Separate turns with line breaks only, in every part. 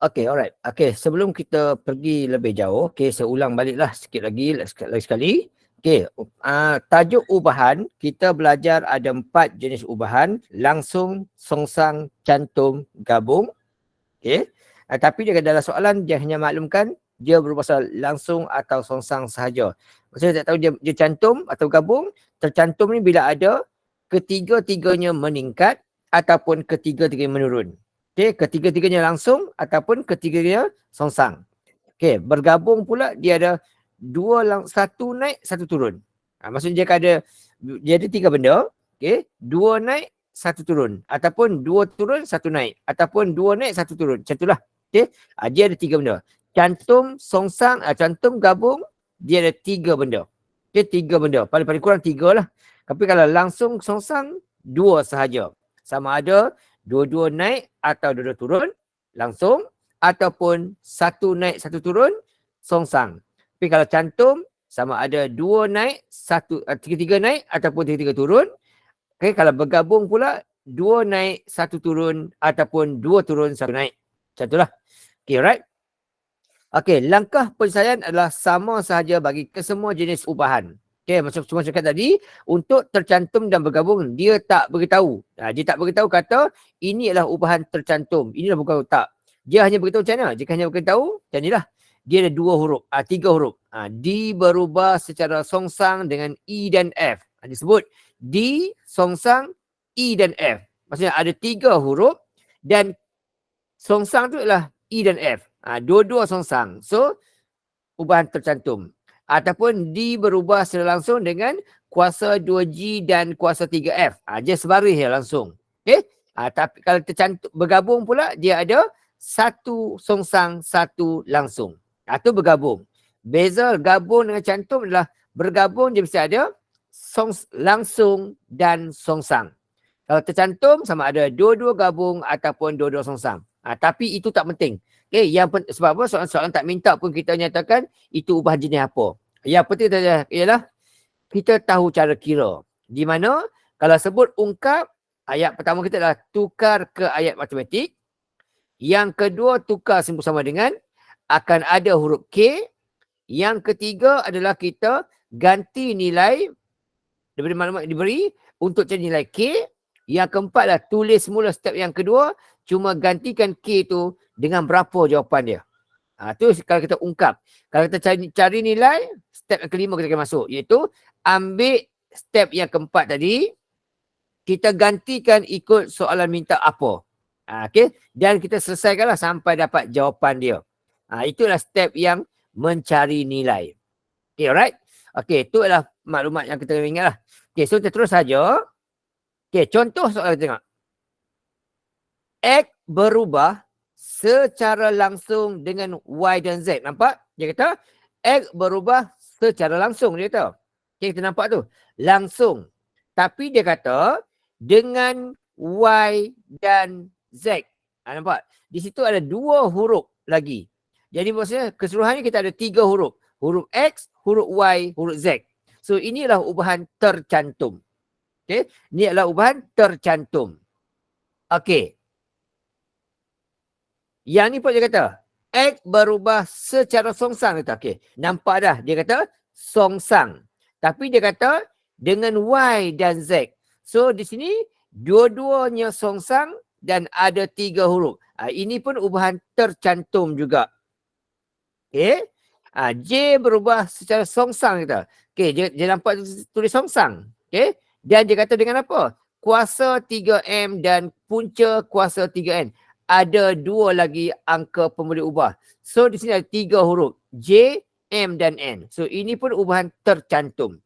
Okay, alright. Okay, sebelum kita pergi lebih jauh, okay, saya ulang baliklah sikit lagi sekali. Okay, tajuk ubahan, kita belajar ada 4 jenis ubahan, langsung, songsang, cantum, gabung. Okay, tapi dia dalam soalan dia hanya maklumkan dia berpasal langsung atau songsang sahaja. Maksudnya tak tahu dia cantum atau gabung. Tercantum ni bila ada ketiga-tiganya meningkat ataupun ketiga-tiganya menurun. Okay, ketiga-tiganya langsung ataupun ketiga-tiganya songsang. Okay, bergabung pula dia ada satu naik, satu turun. Maksudnya dia ada 3 benda. Okay, 2 naik, 1 turun. Ataupun 2 turun, 1 naik. Ataupun 2 naik, 1 turun. Macam itulah. Okay, dia ada 3 benda. Cantum, songsang, cantum, gabung, dia ada 3 benda. Okay, 3 benda. Paling kurang 3 lah. Tapi kalau langsung songsang, 2 sahaja. Sama ada dua-dua naik atau dua-dua turun langsung, ataupun 1 naik 1 turun songsang. Tapi kalau cantum sama ada 2 naik, 3 naik ataupun 3 turun. Okay, kalau bergabung pula 2 naik 1 turun ataupun 2 turun 1 naik. Macam itulah. Okay, right? Okay, langkah penyelesaian adalah sama sahaja bagi kesemua jenis ubahan. Okay, macam cuma cakap tadi, untuk tercantum dan bergabung, dia tak beritahu. Dia tak beritahu kata, ini adalah ubahan tercantum. Inilah bukan tak. Dia hanya beritahu macam mana? Jika hanya beritahu, macam inilah. Dia ada 2 huruf, 3 huruf. D berubah secara songsang dengan E dan F. Disebut D, songsang, E dan F. Maksudnya ada 3 huruf dan songsang tu adalah E dan F. Dua-dua songsang. So, ubahan tercantum. Ataupun D berubah secara langsung dengan kuasa 2G dan kuasa 3F. Dia sebaris ya langsung. Okay? Tapi kalau tercantum bergabung pula, dia ada 1 songsang, 1 langsung. Itu bergabung. Beza gabung dengan cantum adalah bergabung dia mesti ada langsung dan songsang. Kalau tercantum sama ada dua-dua gabung ataupun dua-dua songsang. Tapi itu tak penting. Okay, sebab apa soalan-soalan tak minta pun kita nyatakan itu ubahan jenis apa. Yang penting ialah kita tahu cara kira. Di mana kalau sebut ungkap, ayat pertama kita adalah tukar ke ayat matematik. Yang kedua tukar simbol sama dengan akan ada huruf K. Yang ketiga adalah kita ganti nilai daripada maklumat diberi untuk cari nilai K. Yang keempat adalah tulis semula step yang kedua, cuma gantikan K tu dengan berapa jawapan dia. Tu kalau kita ungkap. Kalau kita cari nilai, step yang kelima kita akan masuk. Iaitu ambil step yang keempat tadi, kita gantikan ikut soalan minta apa. Okay? Dan kita selesaikanlah sampai dapat jawapan dia. Itulah step yang mencari nilai. Okay, alright? Okay, itu adalah maklumat yang kita ingat lah. Okay, so kita terus saja. Okay, contoh soalan kita tengok. X berubah secara langsung dengan Y dan Z. Nampak? Dia kata, X berubah secara langsung. Dia kata. Okay, kita nampak tu. Langsung. Tapi dia kata, dengan Y dan Z. Nampak? Di situ ada 2 huruf lagi. Jadi maksudnya keseluruhannya kita ada 3 huruf. Huruf X, huruf Y, huruf Z. So inilah ubahan tercantum. Okay. Ini adalah ubahan tercantum. Okay. Yang ni pun dia kata, X berubah secara songsang. Okay. Nampak dah. Dia kata songsang. Tapi dia kata dengan Y dan Z. So di sini dua-duanya songsang dan ada 3 huruf. Ini pun ubahan tercantum juga. Okay. J berubah secara songsang kita. Okay. Dia nampak tulis songsang. Okay. Dan dia kata dengan apa? Kuasa 3M dan punca kuasa 3N. Ada 2 lagi angka pemboleh ubah. So di sini ada 3 huruf. J, M dan N. So ini pun ubahan tercantum.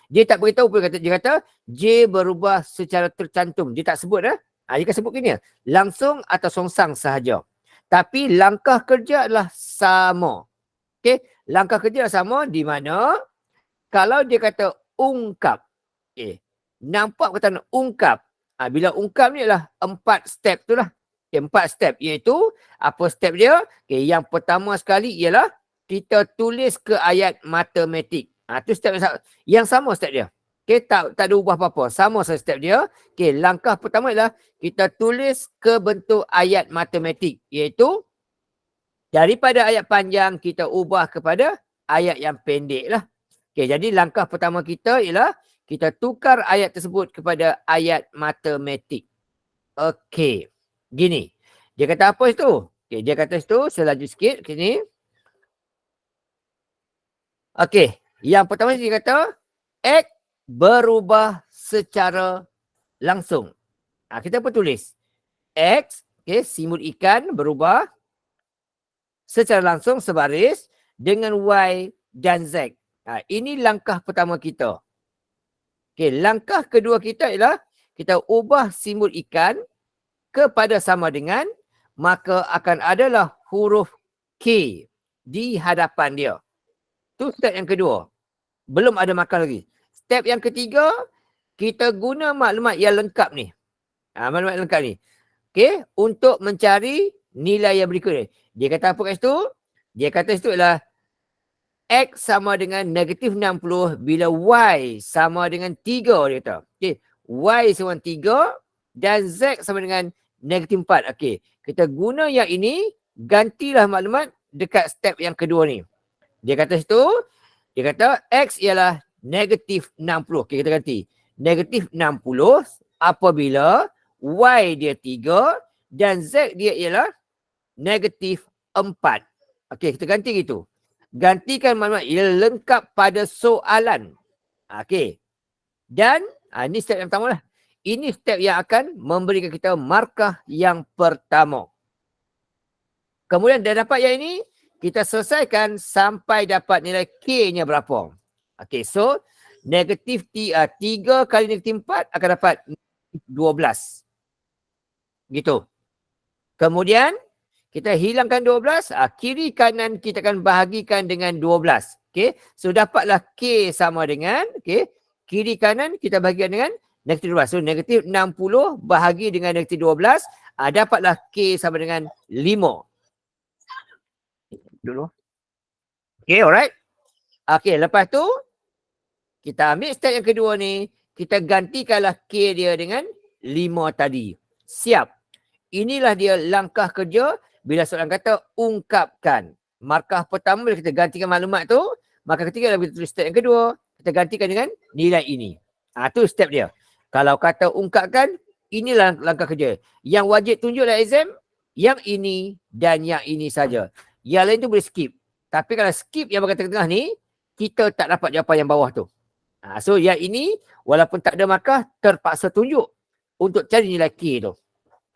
Dia tak beritahu pun. Dia kata J berubah secara tercantum. Dia tak sebut dah. Dia kan sebut gini. Langsung atau songsang sahaja. Tapi langkah kerja adalah sama. Okay. Langkah kerja adalah sama di mana kalau dia kata ungkap. Okay. Nampak perkataan ungkap. Bila ungkap ni adalah 4 step tu lah. Okay, 4 step iaitu apa step dia? Okay, yang pertama sekali ialah kita tulis ke ayat matematik. Tu step yang sama step dia. Okay, tak ada ubah apa-apa. Sama saja step dia. Okay, langkah pertama ialah kita tulis ke bentuk ayat matematik. Iaitu daripada ayat panjang kita ubah kepada ayat yang pendek lah. Okay, jadi langkah pertama kita ialah kita tukar ayat tersebut kepada ayat matematik. Okey, gini. Dia kata apa itu? Okay, dia kata itu, saya laju sikit ke sini. Okey, yang pertama dia kata X berubah secara langsung. Kita pun tulis X, okay, simbol ikan berubah secara langsung sebaris dengan Y dan Z. Ini langkah pertama kita. Okay, langkah kedua kita ialah kita ubah simbol ikan kepada sama dengan, maka akan adalah huruf K di hadapan dia. Itu step yang kedua. Belum ada markah lagi. Step yang ketiga, kita guna maklumat yang lengkap ni. Maklumat yang lengkap ni. Okay, untuk mencari nilai yang berikut ni. Dia kata apa kat situ? Dia kata situ ialah X sama dengan negatif 60 bila Y sama dengan 3. Dia kata. Okay, Y sama dengan 3 dan Z sama dengan negatif 4. Okay, kita guna yang ini, gantilah maklumat dekat step yang kedua ni. Dia kata situ, dia kata X ialah negatif 60. Okay, kita ganti. Negatif 60 apabila Y dia 3 dan Z dia ialah negatif 4. Okay, kita ganti gitu. Gantikan maklumat yang lengkap pada soalan. Okay. Dan ini step yang pertama lah. Ini step yang akan memberikan kita markah yang pertama. Kemudian dah dapat yang ini, kita selesaikan sampai dapat nilai K-nya berapa. Okay, so negatif 3 kali negatif 4 akan dapat 12. Gitu. Kemudian kita hilangkan 12, kiri kanan kita akan bahagikan dengan 12. Okay, so dapatlah K sama dengan, okay, kiri kanan kita bahagikan dengan negatif 12. So negatif 60 bahagi dengan negatif 12, dapatlah K sama dengan 5. Dulu. Okay, alright. Okay, lepas tu kita ambil step yang kedua ni, kita gantikanlah K dia dengan 5 tadi. Siap. Inilah dia langkah kerja bila soalan kata ungkapkan. Markah pertama bila kita gantikan maklumat tu, maka ketika kita tulis step yang kedua, kita gantikan dengan nilai ini. Tu step dia. Kalau kata ungkapkan, inilah langkah kerja. Yang wajib tunjuk dalam exam, yang ini dan yang ini saja. Yang lain tu boleh skip. Tapi kalau skip yang bahagian tengah-tengah ni, kita tak dapat jawapan yang bawah tu. So yang ini, walaupun tak ada markah, terpaksa tunjuk untuk cari nilai K tu.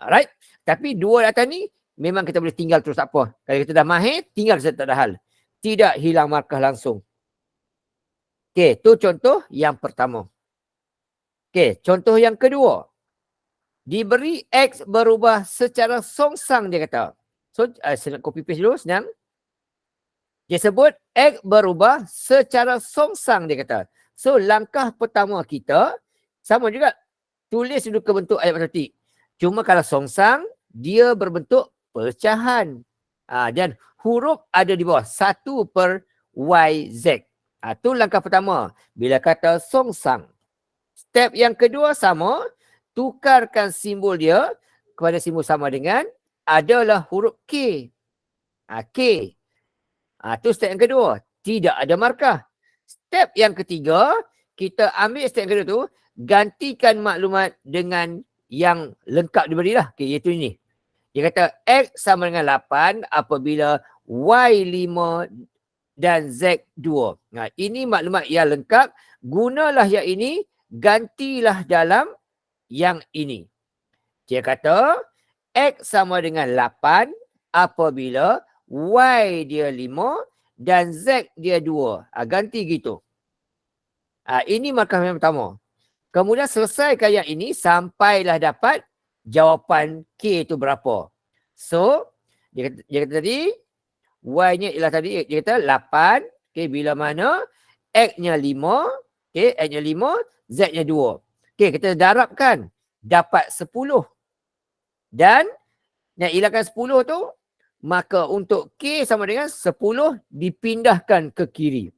Alright. Tapi dua atas ni, memang kita boleh tinggal terus, tak apa. Kalau kita dah mahir, tinggal saja, tak ada hal. Tidak hilang markah langsung. Okey, tu contoh yang pertama. Okey, contoh yang kedua. Diberi X berubah secara songsang, dia kata. So, saya nak copy paste dulu, senang. Dia sebut X berubah secara songsang, dia kata. So, langkah pertama kita, sama juga, tulis dulu ke bentuk ayat matematik. Cuma kalau songsang, dia berbentuk pecahan. Dan huruf ada di bawah. 1/YZ. Itu langkah pertama. Bila kata songsang. Step yang kedua sama. Tukarkan simbol dia kepada simbol sama dengan adalah huruf K. K. Itu step yang kedua. Tidak ada markah. Step yang ketiga, kita ambil step yang kedua tu, gantikan maklumat dengan yang lengkap diberilah. Okay, iaitu ini. Dia kata X sama dengan 8 apabila Y 5 dan Z 2. Ini maklumat yang lengkap. Gunalah yang ini, gantilah dalam yang ini. Dia kata X sama dengan 8 apabila Y dia 5 dan Z dia 2. Ganti gitu. Ini markah yang pertama. Kemudian selesaikan yang ini sampailah dapat jawapan K itu berapa. So, dia kata tadi, Y-nya ialah tadi, dia kata 8. Okay, bila mana X-nya 5. Okay, X-nya 5, Z-nya 2. Okay, kita darabkan. Dapat 10. Dan, yang hilangkan 10 tu, maka untuk K sama dengan 10 dipindahkan ke kiri.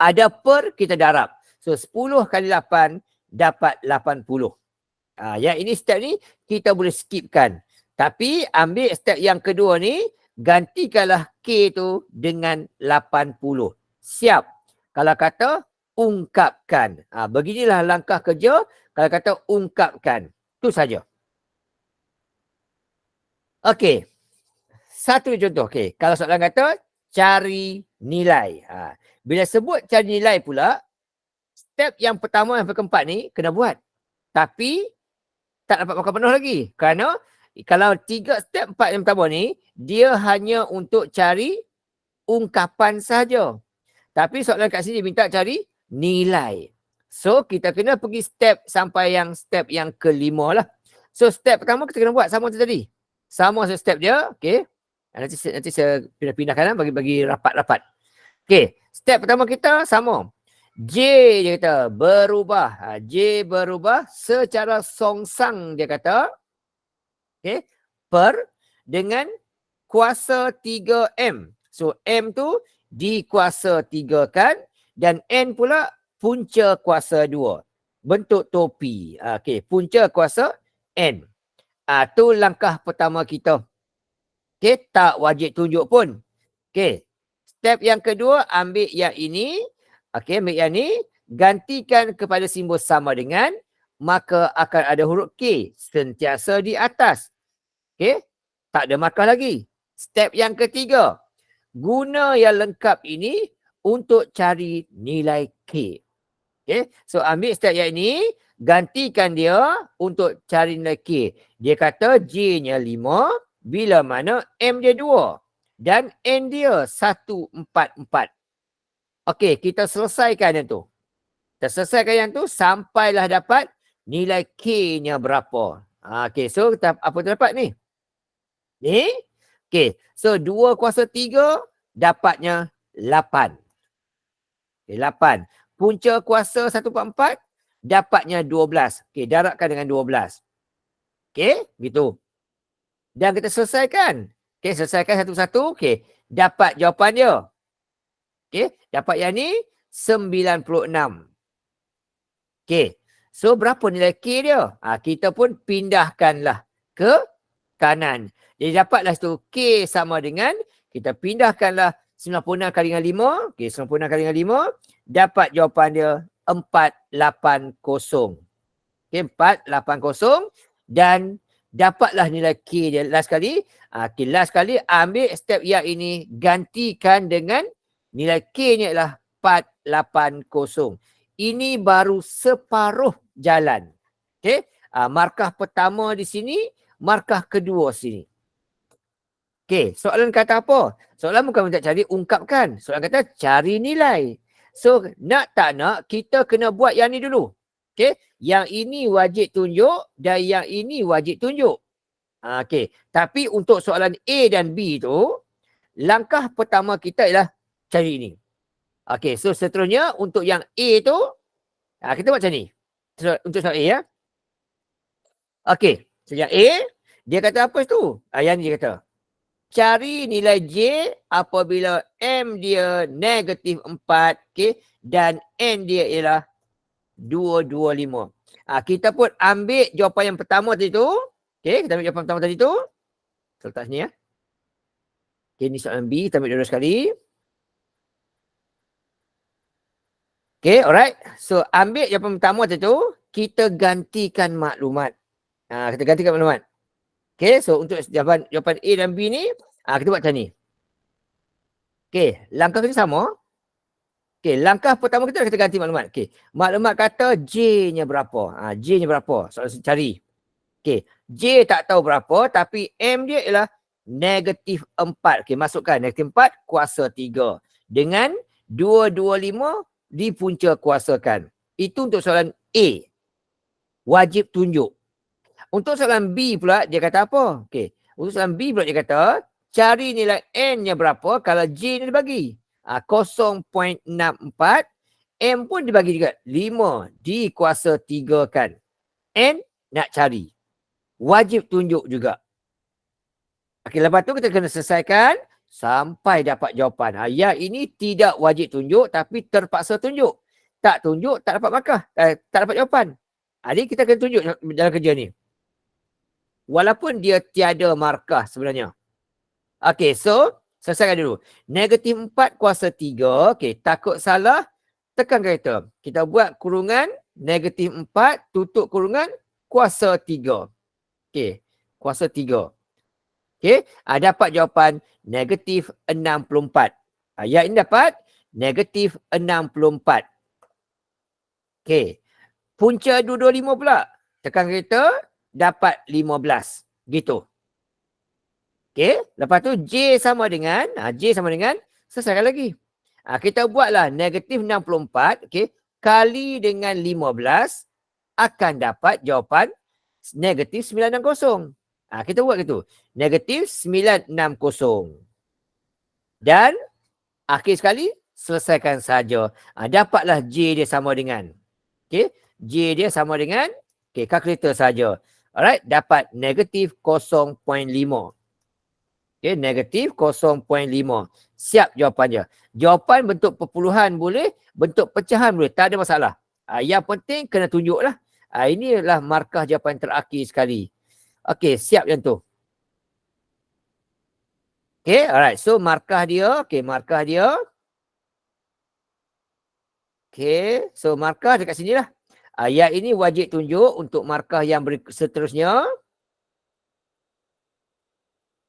Ada per, kita darab. So 10 kali 8 dapat 80. Yang ini step ni kita boleh skipkan. Tapi ambil step yang kedua ni, gantikanlah K tu dengan 80. Siap. Kalau kata ungkapkan. Beginilah langkah kerja kalau kata ungkapkan. Itu saja. Okey. Satu contoh. Okey. Kalau soalan kata cari nilai. Bila sebut cari nilai pula, step yang pertama yang keempat ni kena buat. Tapi tak dapat makan penuh lagi. Kerana kalau 3 step 4 yang pertama ni, dia hanya untuk cari ungkapan saja. Tapi soalan kat sini minta cari nilai. So kita kena pergi sampai step yang kelima lah. So step pertama kita kena buat sama macam tadi. Sama step dia. Okay. Nanti saya pindah-pindahkan bagi rapat-rapat. Okay. Step pertama kita sama. J dia kata berubah. J berubah secara songsang dia kata. Okay. Dengan kuasa 3M. So M tu dikuasa 3 kan. Dan N pula punca kuasa 2. Bentuk topi. Okay. Punca kuasa N. Tu langkah pertama kita. Okay. Tak wajib tunjuk pun. Okay. Step yang kedua ambil yang ini. Okey, ambil yang ni, gantikan kepada simbol sama dengan, maka akan ada huruf K sentiasa di atas. Okey, tak ada markah lagi. Step yang ketiga, guna yang lengkap ini untuk cari nilai K. Okey, so ambil step yang ini, gantikan dia untuk cari nilai K. Dia kata J-nya 5, bila mana M dia 2 dan N dia 144. Okey, kita selesaikan yang tu. Kita selesaikan yang tu sampailah dapat nilai K-nya berapa. Okey, so apa tu dapat ni? Ni? Okey, so 2 kuasa 3 dapatnya 8. Okay, 8. Punca kuasa 144 dapatnya 12. Okey, darabkan dengan 12. Okey, gitu. Dan kita selesaikan. Okey, selesaikan satu-satu. Okey, dapat jawapan dia. Okey, dapat yang ni 96. Okey, so berapa nilai K dia? Kita pun pindahkanlah ke kanan. Jadi dapatlah tu K sama dengan, kita pindahkanlah 96 kali dengan 5. Okey, 96 kali dengan 5. Dapat jawapan dia 480. Okey, 480. Dan dapatlah nilai K dia last kali. Okey, last kali ambil step yang ini, gantikan dengan nilai K-nya ialah 480. Ini baru separuh jalan. Okey. Markah pertama di sini, markah kedua sini. Okey, soalan kata apa? Soalan bukan minta cari ungkapkan. Soalan kata cari nilai. So, nak tak nak, kita kena buat yang ni dulu. Okey, yang ini wajib tunjuk dan yang ini wajib tunjuk. Okey, tapi untuk soalan A dan B tu, langkah pertama kita ialah cari ini. Okey, so seterusnya untuk yang A tu, kita buat macam ni. Untuk soalan A ya. Okey, so yang A, dia kata apa tu? Yang ni dia kata, cari nilai J apabila M dia negatif 4, okay, dan N dia ialah 225. Kita pun ambil jawapan yang pertama tadi tu. Okey, kita ambil jawapan pertama tadi tu. So, letak sini ya. Okey, ni soalan B, kita ambil dua sekali. Okay, alright. So, ambil jawapan pertama tu, kita gantikan maklumat. Kita gantikan maklumat. Okay, so untuk jawapan A dan B ni, kita buat macam ni. Okay, langkah kita sama. Okay, langkah pertama kita ganti maklumat. Okay, maklumat kata J-nya berapa. J-nya berapa? Soalan cari. Okay, J tak tahu berapa, tapi M dia ialah negatif 4. Okay, masukkan negatif 4 kuasa 3. Dengan 225 dipunca kuasakan. Itu untuk soalan A. Wajib tunjuk. Untuk soalan B pula, dia kata apa? Okey. Untuk soalan B pula dia kata, cari nilai N-nya berapa kalau J ni dibagi. 0.64. M pun dibagi juga. 5 dikuasa 3 kan. N nak cari. Wajib tunjuk juga. Okey, lepas tu kita kena selesaikan sampai dapat jawapan. Yang ini tidak wajib tunjuk tapi terpaksa tunjuk. tak tunjuk, tak dapat markah. Tak dapat jawapan. Jadi kita kena tunjuk dalam kerja ni. Walaupun dia tiada markah sebenarnya. Okey, so selesaikan dulu. Negatif 4 kuasa 3. Okey, takut salah, tekan kereta. Kita buat kurungan negatif 4 tutup kurungan kuasa 3. Okey, kuasa 3. Okey, dapat jawapan negatif 64. Yang ini dapat negatif 64. Okey, punca 225 pula. Tekan kereta, dapat 15. Gitu. Okey, lepas tu J sama dengan, selesaikan lagi. Kita buatlah negatif 64, okey, kali dengan 15 akan dapat jawapan negatif 960. Kita buat gitu. Negatif 960. Dan akhir sekali, selesaikan saja. Dapatlah J dia sama dengan. Okey, J dia sama dengan, okey, kalkulator saja. Alright, dapat negatif 0.5. Okey, negatif 0.5. Siap jawapannya. Jawapan bentuk perpuluhan boleh, bentuk pecahan boleh. Tak ada masalah. Yang penting kena tunjuklah. Inilah markah jawapan terakhir sekali. Okey, siap yang tu. Okey, alright. So, markah dia. Okey, markah dia. Okey, so markah dekat sini lah. Yang ini wajib tunjuk untuk markah yang seterusnya.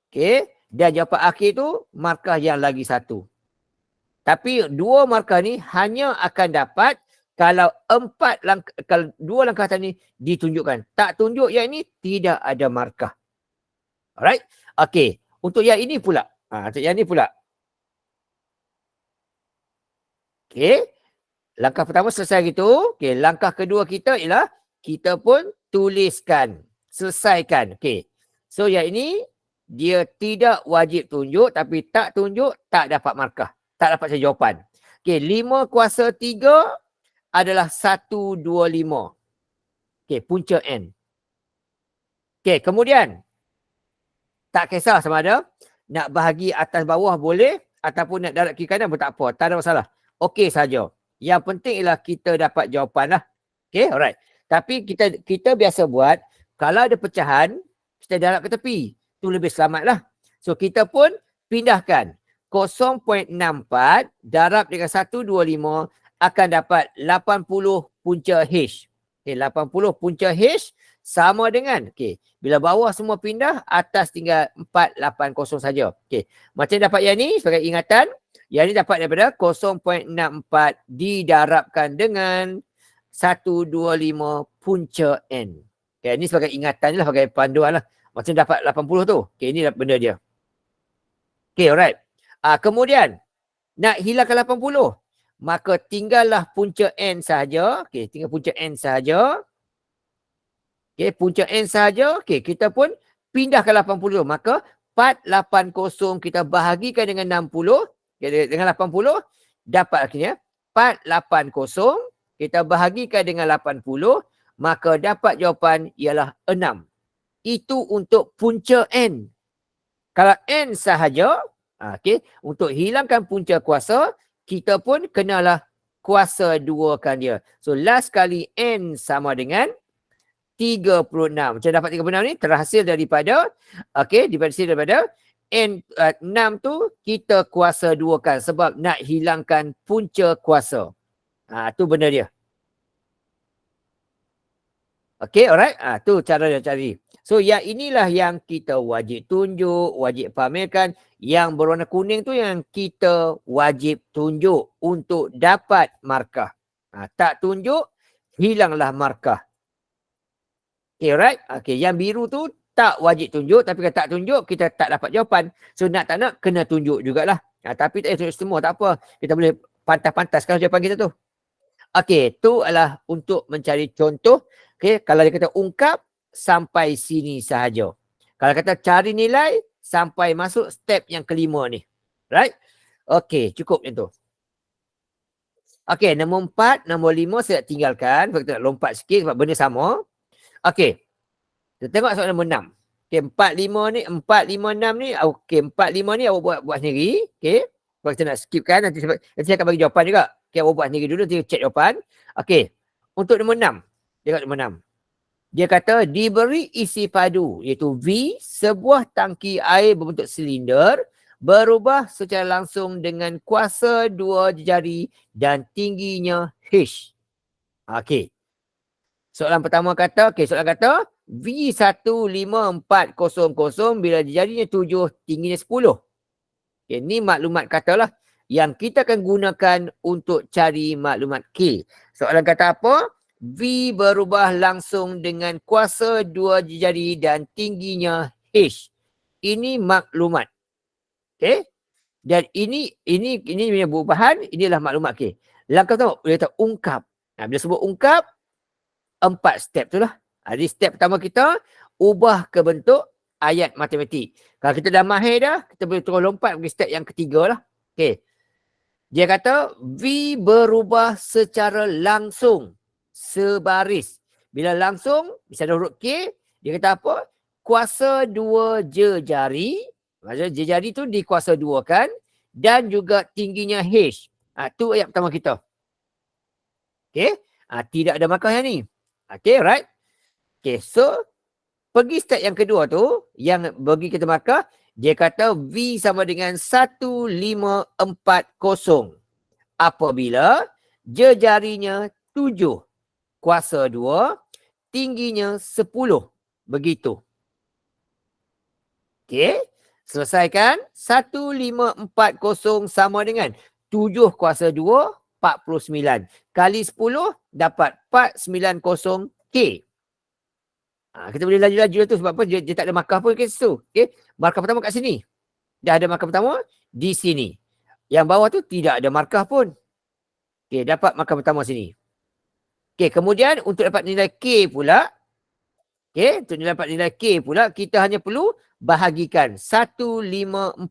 Okey, dan jawapan akhir tu markah yang lagi satu. Tapi dua markah ni hanya akan dapat kalau kalau dua langkah tadi ditunjukkan. Tak tunjuk yang ini, tidak ada markah. Alright. Okey, untuk yang ini pula. Untuk yang ini pula. Okey. Langkah pertama selesai gitu. Okey, langkah kedua kita ialah kita pun tuliskan, selesaikan. Okey. So yang ini dia tidak wajib tunjuk, tapi tak tunjuk tak dapat markah. Tak dapat jawapan. Okey, 5 kuasa 3 adalah 125. Okey, punca N. Okey, kemudian tak kisah sama ada nak bahagi atas bawah boleh ataupun nak darat kiri kanan pun tak apa. Tak ada masalah. Okey saja. Yang penting ialah kita dapat jawapan lah. Okay, alright. Tapi kita biasa buat, kalau ada pecahan, kita darab ke tepi. Itu lebih selamat lah. So, kita pun pindahkan. 0.64 darab dengan 125 akan dapat 80 punca H. Okay, 80 punca H sama dengan, okay, bila bawah semua pindah, atas tinggal 480 saja. Okay, macam dapat yang ni sebagai ingatan. Yang ini dapat daripada 0.64 didarabkan dengan 125 punca N. Okay, ini sebagai ingatan lah, sebagai panduan lah. Macam dapat 80 tu. Okay, ini benda dia. Okay, alright. Kemudian, nak hilangkan 80. Maka tinggallah punca N sahaja. Okay, tinggal punca N sahaja. Okay, punca N sahaja. Okay, kita pun pindahkan 80. Maka 480 kita bahagikan dengan 60. Okay, dengan 80 dapat akhirnya 480 kita bahagikan dengan 80 maka dapat jawapan ialah 6. Itu untuk punca N. Kalau N sahaja, okay, untuk hilangkan punca kuasa, kita pun kenalah kuasa 2 kan dia. So last kali N sama dengan 36. Macam dapat 36 ni terhasil daripada, okay, daripada N6 tu kita kuasa 2 kan sebab nak hilangkan punca kuasa. Tu benda dia. Okay, alright. Tu cara dia cari. So yang inilah yang kita wajib tunjuk, wajib pamerkan. Yang berwarna kuning tu yang kita wajib tunjuk untuk dapat markah. Tak tunjuk, hilanglah markah. Okay, alright. Okay, yang biru tu tak wajib tunjuk, tapi kalau tak tunjuk, kita tak dapat jawapan. So, nak tak nak, kena tunjuk jugalah. Tapi tak tunjuk semua, tak apa. Kita boleh pantas-pantaskan jawapan kita tu. Okey, tu adalah untuk mencari contoh. Okey, kalau dia kata ungkap, sampai sini sahaja. Kalau kata cari nilai, sampai masuk step yang kelima ni. Right? Okey, cukup macam tu. Okey, nombor 4, nombor 5 saya tinggalkan. Kita nak lompat sikit sebab benda sama. Okey. Kita tengok soalan nombor 6. Okey, 4, 5, 6 ni. Okey, 4, 5 ni awak buat sendiri. Okey. Kalau kita nak skip kan, nanti saya akan bagi jawapan juga. Okay, awak buat sendiri dulu, dia cek jawapan. Okay, untuk nombor 6. Dia kat nombor 6. Dia kata diberi isi padu iaitu V, sebuah tangki air berbentuk silinder berubah secara langsung dengan kuasa 2 jari dan tingginya H. Okey. Soalan pertama kata, soalan kata V15400 bila jadinya 7, tingginya 10. Okay, ini maklumat katalah yang kita akan gunakan untuk cari maklumat K. Soalan kata apa? V berubah langsung dengan kuasa 2 jari dan tingginya H. Ini maklumat. Okey? Dan ini punya perubahan, inilah maklumat K. Langkah pertama, dia kata ungkap. Bila sebut ungkap, 4 step tu lah. Jadi step pertama kita, ubah ke bentuk ayat matematik. Kalau kita dah mahir dah, kita boleh terus lompat pergi step yang ketiga lah. Okey. Dia kata V berubah secara langsung. Sebaris. Bila langsung, misalnya huruf K, dia kata apa? Kuasa 2 jari. Maksudnya jari tu dikuasa 2 kan. Dan juga tingginya H. Tu ayat pertama kita. Okay. Tidak ada markah yang ni. Okay, right? Okay, so pergi step yang kedua tu, yang bagi kita markah, dia kata V sama dengan 1540 apabila jarinya 7, kuasa 2, tingginya 10. Begitu. Okey. Selesaikan. 1540 sama dengan 7 kuasa 2, 49. Kali 10 dapat 490K. Kita boleh laju-laju tu sebab apa? Dia tak ada markah pun kat situ. Okay? Markah pertama kat sini. Dah ada markah pertama di sini. Yang bawah tu tidak ada markah pun. Okay, dapat markah pertama sini. Okay, kemudian untuk dapat nilai K pula. Okay, untuk dapat nilai K pula, kita hanya perlu bahagikan 1540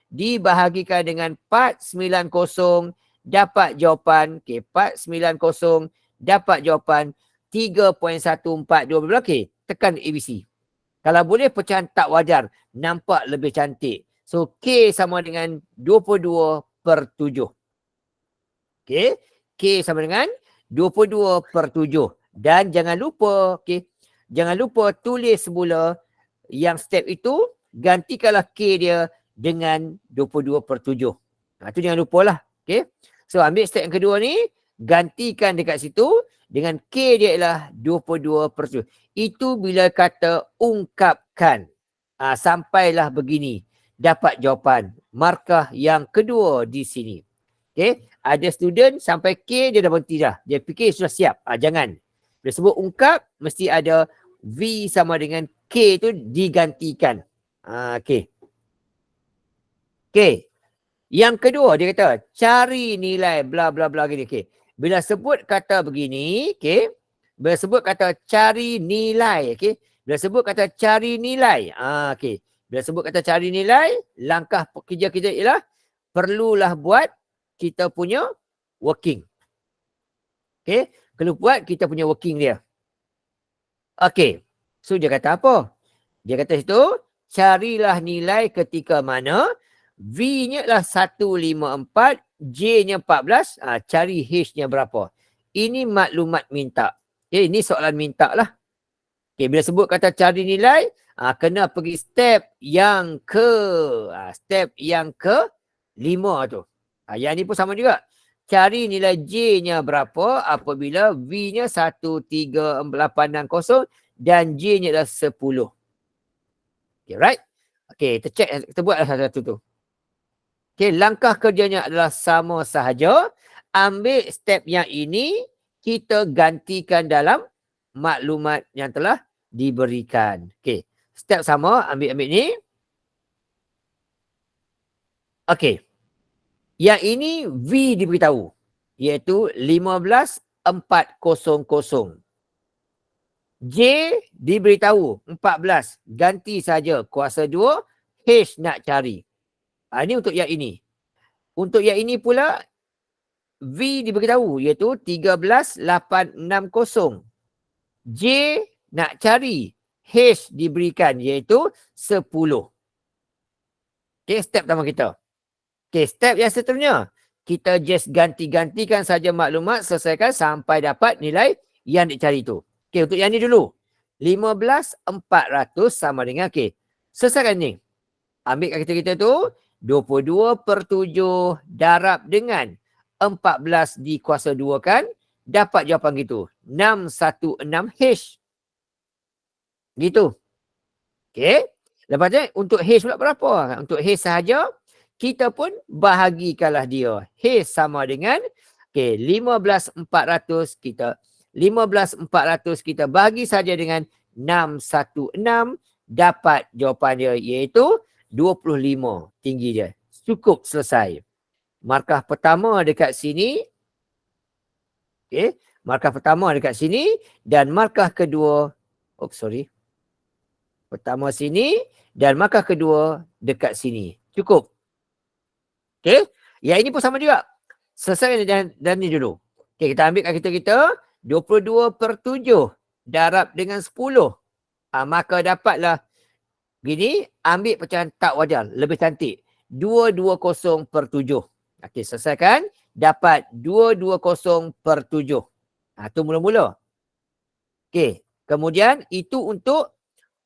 dibahagikan dengan 490 dapat jawapan. Okay, 490 dapat jawapan 3.142. Okay, tekan ABC. Kalau boleh pecahan tak wajar, nampak lebih cantik. So, K sama dengan 22/7. Okay, K sama dengan 22/7. Dan jangan lupa, jangan lupa tulis semula yang step itu, gantikanlah K dia dengan 22/7. Itu jangan lupalah. Okay. So, ambil step yang kedua ni, gantikan dekat situ, dengan K dia ialah 22/7. Itu bila kata ungkapkan. Sampailah begini. Dapat jawapan. Markah yang kedua di sini. Okay. Ada student sampai K dia dah berhenti dah. Dia fikir sudah siap. Jangan. Bila sebut ungkap, mesti ada V sama dengan K tu digantikan. Okay. Okay. Yang kedua dia kata cari nilai bla bla bla gini. Okay. Bila sebut kata begini, okay. Bila sebut kata cari nilai, okay. Bila sebut kata cari nilai, okay. Bila sebut kata cari nilai, langkah kerja kita ialah perlulah buat kita punya working. Okay. Perlu buat kita punya working dia. Okay. So dia kata apa? Dia kata situ, carilah nilai ketika mana V-nya adalah 154, J-nya 14, cari H-nya berapa. Ini maklumat minta. Okay, ini soalan minta lah. Okay, bila sebut kata cari nilai, kena pergi step yang ke 5 tu. Yang ni pun sama juga. Cari nilai J-nya berapa apabila V-nya 13860 dan J-nya adalah 10. Okay, right? Okay, kita check, kita buatlah satu-satu tu. Okay, langkah kerjanya adalah sama sahaja. Ambil step yang ini, kita gantikan dalam maklumat yang telah diberikan. Okay, step sama, ambil ni. Okay, yang ini V diberitahu, iaitu 15400. J diberitahu 14, ganti saja kuasa 2, H nak cari. Ini untuk yang ini. Untuk yang ini pula, V diberitahu iaitu 13860. J nak cari. H diberikan iaitu 10. Okay, step pertama kita. Okay, step yang seterusnya. kita just ganti-gantikan saja maklumat, selesaikan sampai dapat nilai yang dicari tu. Okey, untuk yang ni dulu. 15,400 sama dengan, okey. Selesaikan ni. Ambil kat kita tu, 22/7 darab dengan 14 dikuasa 2 kan, dapat jawapan gitu. 616H. Gitu. Okey. Lepas tu untuk H pula berapa? Untuk H sahaja, kita pun bahagikanlah dia. H sama dengan, okey, 15,400 kita bagi saja dengan 616, dapat jawapan dia iaitu 25 tinggi dia. Cukup selesai. Markah pertama dekat sini. Okey, markah pertama dekat sini dan markah kedua, pertama sini dan markah kedua dekat sini. Cukup. Okey, yang ini pun sama juga. Selesai dan ni dulu. Okey, kita ambil kat kita 22/7 darab dengan 10. Maka dapatlah gini, ambil pecahan tak wajar, lebih cantik. 220/7. Okey, selesaikan. Dapat 220/7. Tu mula-mula. Okey, kemudian itu untuk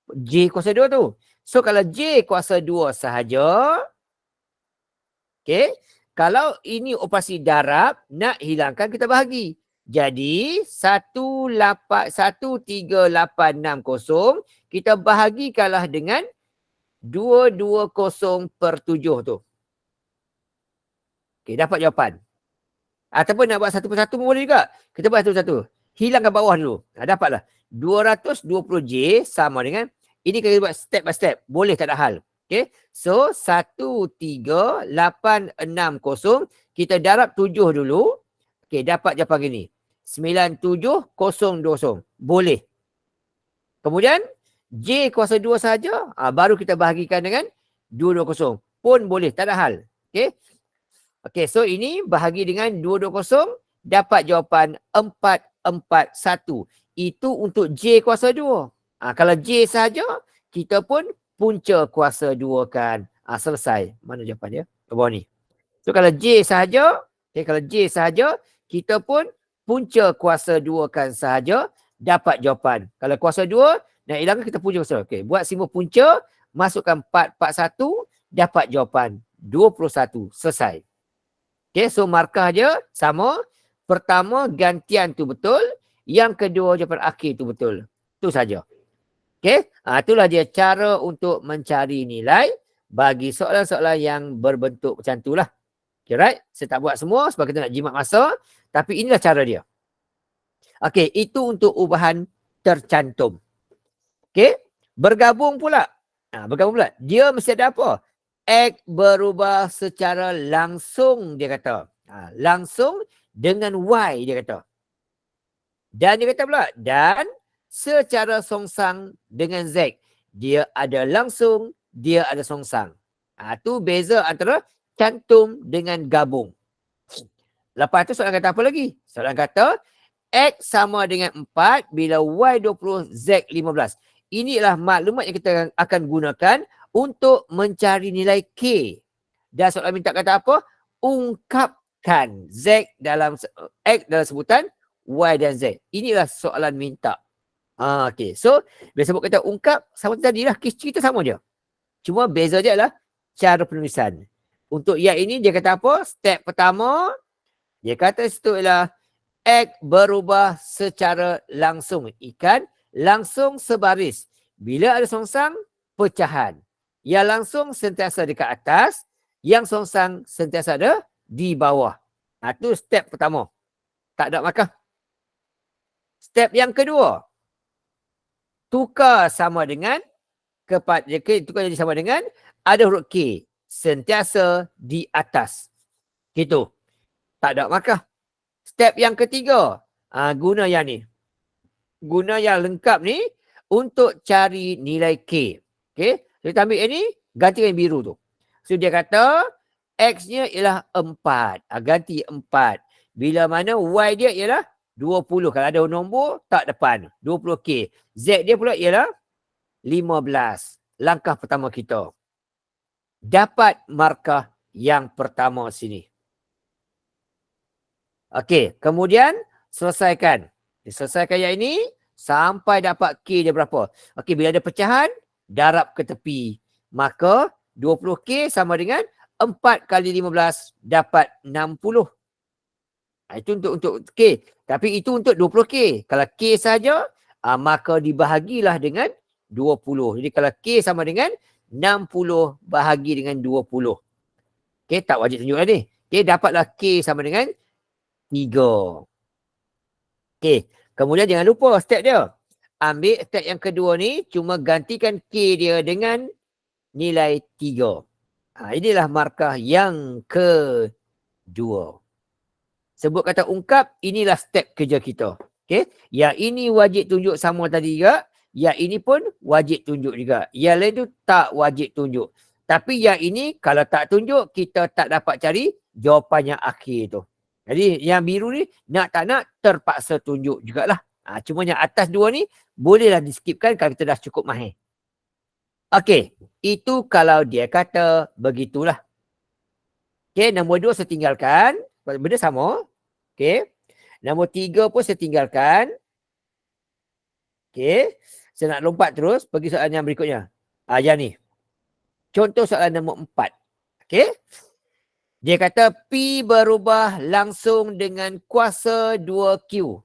J kuasa 2 tu. So, kalau J kuasa 2 sahaja, okey, kalau ini operasi darab, nak hilangkan kita bahagi. Jadi, 13860, kita bahagikanlah dengan 220/7 tu. Okey, dapat jawapan. Ataupun nak buat satu persatu pun boleh juga. Kita buat satu-satu. Hilangkan bawah dulu. Dapatlah. 220J sama dengan, ini kita buat step by step. Boleh, tak ada hal. Okay. So, 13860. Kita darab 7 dulu. Okay, dapat jawapan gini. 9700. Boleh. Kemudian, J kuasa 2 saja. Baru kita bahagikan dengan 220. Pun boleh, tak ada hal. Okay. Okay, so ini bahagi dengan 220. Dapat jawapan 441. Itu untuk J kuasa 2. Kalau J saja, kita pun punca kuasa 2 kan. Selesai. Mana jawapan dia? Ke bawah ni. So kalau J sahaja, kalau J sahaja, kita pun punca kuasa 2 kan sahaja, dapat jawapan. Kalau kuasa 2, nak hilangkan kita punca kuasa 2. Okay, buat simbol punca, masukkan 441, dapat jawapan 21. Selesai. Okay, so markah dia sama. Pertama, gantian tu betul. Yang kedua, jawapan akhir tu betul. Itu saja. Okay, itulah dia cara untuk mencari nilai bagi soalan-soalan yang berbentuk macam tu lah. Okay, right? Saya tak buat semua sebab kita nak jimat masa. Tapi inilah cara dia. Okay, itu untuk ubahan tercantum. Okay, bergabung pula. Bergabung pula. Dia mesti ada apa? X berubah secara langsung, dia kata. Langsung dengan Y, dia kata. Dan dia kata pula, dan secara songsang dengan Z. Dia ada langsung, dia ada songsang. Tu beza antara cantum dengan gabung. Lepas tu soalan kata apa lagi? Soalan kata, X sama dengan 4 bila Y 20, Z 15. Inilah maklumat yang kita akan gunakan untuk mencari nilai K. Dan soalan minta kata apa? Ungkapkan Z dalam X dalam sebutan Y dan Z. Inilah soalan minta. Okay. So, bila sebut kata ungkap, sama tadi lah. Cerita sama je. Cuma beza dia adalah cara penulisan. Untuk yang ini, dia kata apa? Step pertama, dia kata situ ialah X berubah secara langsung. Ikan langsung sebaris. Bila ada songsang, pecahan. Yang langsung sentiasa dekat atas. Yang songsang sentiasa ada di bawah. Itu step pertama. Tak ada markah. Step yang kedua. Tukar sama dengan tukar jadi sama dengan ada huruf K. Sentiasa di atas. Gitu. Tak ada markah. Step yang ketiga. Guna yang ni. Guna yang lengkap ni untuk cari nilai K. Okay. Kita ambil yang ni, ganti yang biru tu. So dia kata X-nya ialah 4. Ganti 4. Bila mana Y dia ialah 20. Kalau ada nombor, tak depan. 20K. Z dia pula ialah 15. Langkah pertama kita. Dapat markah yang pertama sini. Okey, kemudian selesaikan. Selesaikan yang ini sampai dapat K dia berapa. Okey, bila ada pecahan, darab ke tepi. Maka 20K sama dengan 4 kali 15 dapat 60. Itu untuk K. Tapi itu untuk 20K. Kalau K saja, maka dibahagilah dengan 20. Jadi kalau K sama dengan 60 bahagi dengan 20. Okey, tak wajib tunjukkan ni. Okey, dapatlah K sama dengan 3. Okey, kemudian jangan lupa step dia. Ambil step yang kedua ni, cuma gantikan K dia dengan nilai 3. Inilah markah yang kedua. Sebut kata ungkap, inilah step kerja kita. Okey, yang ini wajib tunjuk sama tadi juga. Yang ini pun wajib tunjuk juga. Yang lain tu tak wajib tunjuk. Tapi yang ini kalau tak tunjuk, kita tak dapat cari jawapan yang akhir tu. Jadi yang biru ni nak tak nak terpaksa tunjuk jugalah. Cuma yang atas dua ni bolehlah di-skipkan kalau kita dah cukup mahir. Okey, itu kalau dia kata begitulah. Okey, nombor 2 saya tinggalkan. Benda sama. Okey. Nombor 3 pun saya tinggalkan. Okey. Saya nak lompat terus pergi soalan yang berikutnya. Yang ni. Contoh soalan nombor 4. Okey. Dia kata P berubah langsung dengan kuasa 2Q.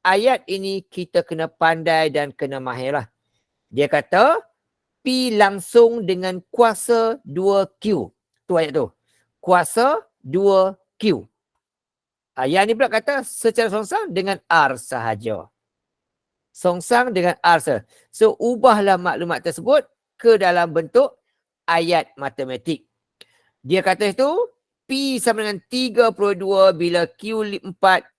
Ayat ini kita kena pandai dan kena mahir lah. Dia kata P langsung dengan kuasa 2Q. Tu ayat tu. Kuasa 2Q. Yang ni pula kata secara songsang dengan R sahaja. Songsang dengan R sahaja. So, ubahlah maklumat tersebut ke dalam bentuk ayat matematik. Dia kata itu, P sama dengan 32 bila Q 4,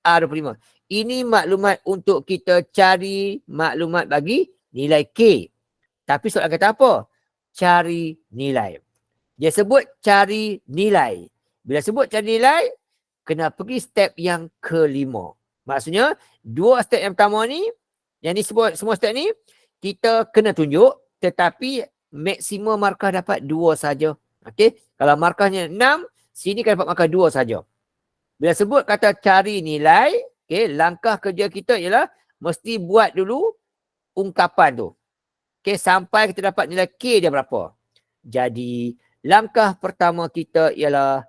R 25. Ini maklumat untuk kita cari maklumat bagi nilai K. Tapi soalan kata apa? Cari nilai. Dia sebut cari nilai. Bila sebut cari nilai, kena pergi step yang kelima. Maksudnya, 2 step yang pertama ni, yang ni semua step ni, kita kena tunjuk, tetapi maksimum markah dapat 2 saja. Okey, kalau markahnya 6, sini kan dapat markah 2 saja. Bila sebut kata cari nilai, okey, langkah kerja kita ialah mesti buat dulu ungkapan tu. Okey, sampai kita dapat nilai K dia berapa. Jadi, langkah pertama kita ialah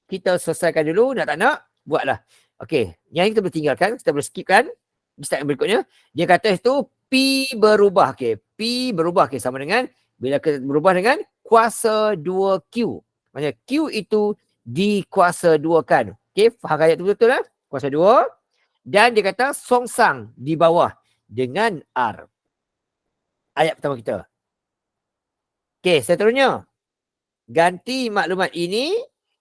kita selesaikan dulu, nak tak nak, buatlah. Okey, yang ini kita boleh tinggalkan, kita boleh skipkan. Di step yang berikutnya, dia kata itu P berubah. Okey, P berubah. Okey, sama dengan, bila berubah dengan kuasa 2Q. Maksudnya Q itu dikuasa 2 kan. Okey, faham ayat tu betul lah? Kuasa 2. Dan dia kata songsang di bawah dengan R. Ayat pertama kita. Okey, seterusnya. Ganti maklumat ini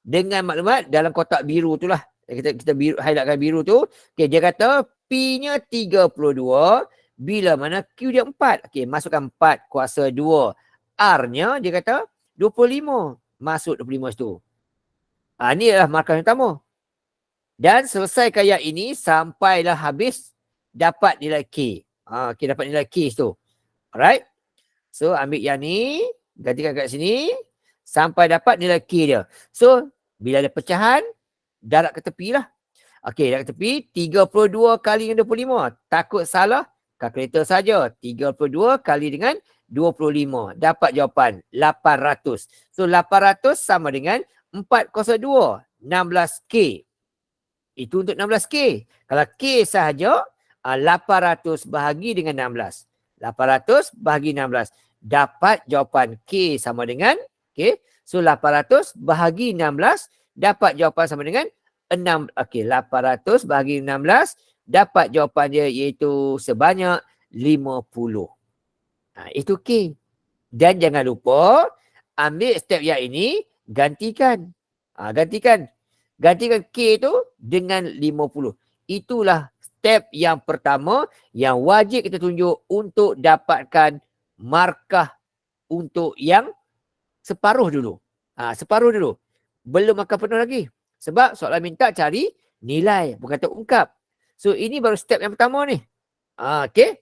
dengan maklumat dalam kotak biru tu lah. Kita biru, highlightkan biru tu. Okey, dia kata P-nya 32 bila mana Q dia 4. Okey, masukkan 4 kuasa 2. R-nya dia kata 25. Masuk 25 situ. Ini adalah markah yang pertama. Dan selesaikan yang ini sampailah habis dapat nilai K. Okey, dapat nilai K situ. Alright. So, ambil yang ni. Gantikan kat sini. Sampai dapat nilai K dia. So, bila ada pecahan, darab ke tepi lah. Okey, darab ke tepi. 32 kali dengan 25. Takut salah, kalkulator saja. 32 kali dengan 25. Dapat jawapan 800. So, 800 sama dengan 402. 16K. Itu untuk 16K. Kalau K sahaja, 800 bahagi dengan 16. 800 bahagi 16. Dapat jawapan K sama dengan, okay, so 800 bahagi 16 dapat jawapan sama dengan 6. Okey, 800 bahagi 16 dapat jawapan dia iaitu sebanyak 50. Itu K. Dan jangan lupa ambil step yang ini, gantikan. Gantikan K tu dengan 50. Itulah step yang pertama yang wajib kita tunjuk untuk dapatkan markah untuk yang separuh dulu. Separuh dulu. Belum markah penuh lagi. Sebab soalan minta cari nilai, bukan kata ungkap. So, ini baru step yang pertama ni. Okay.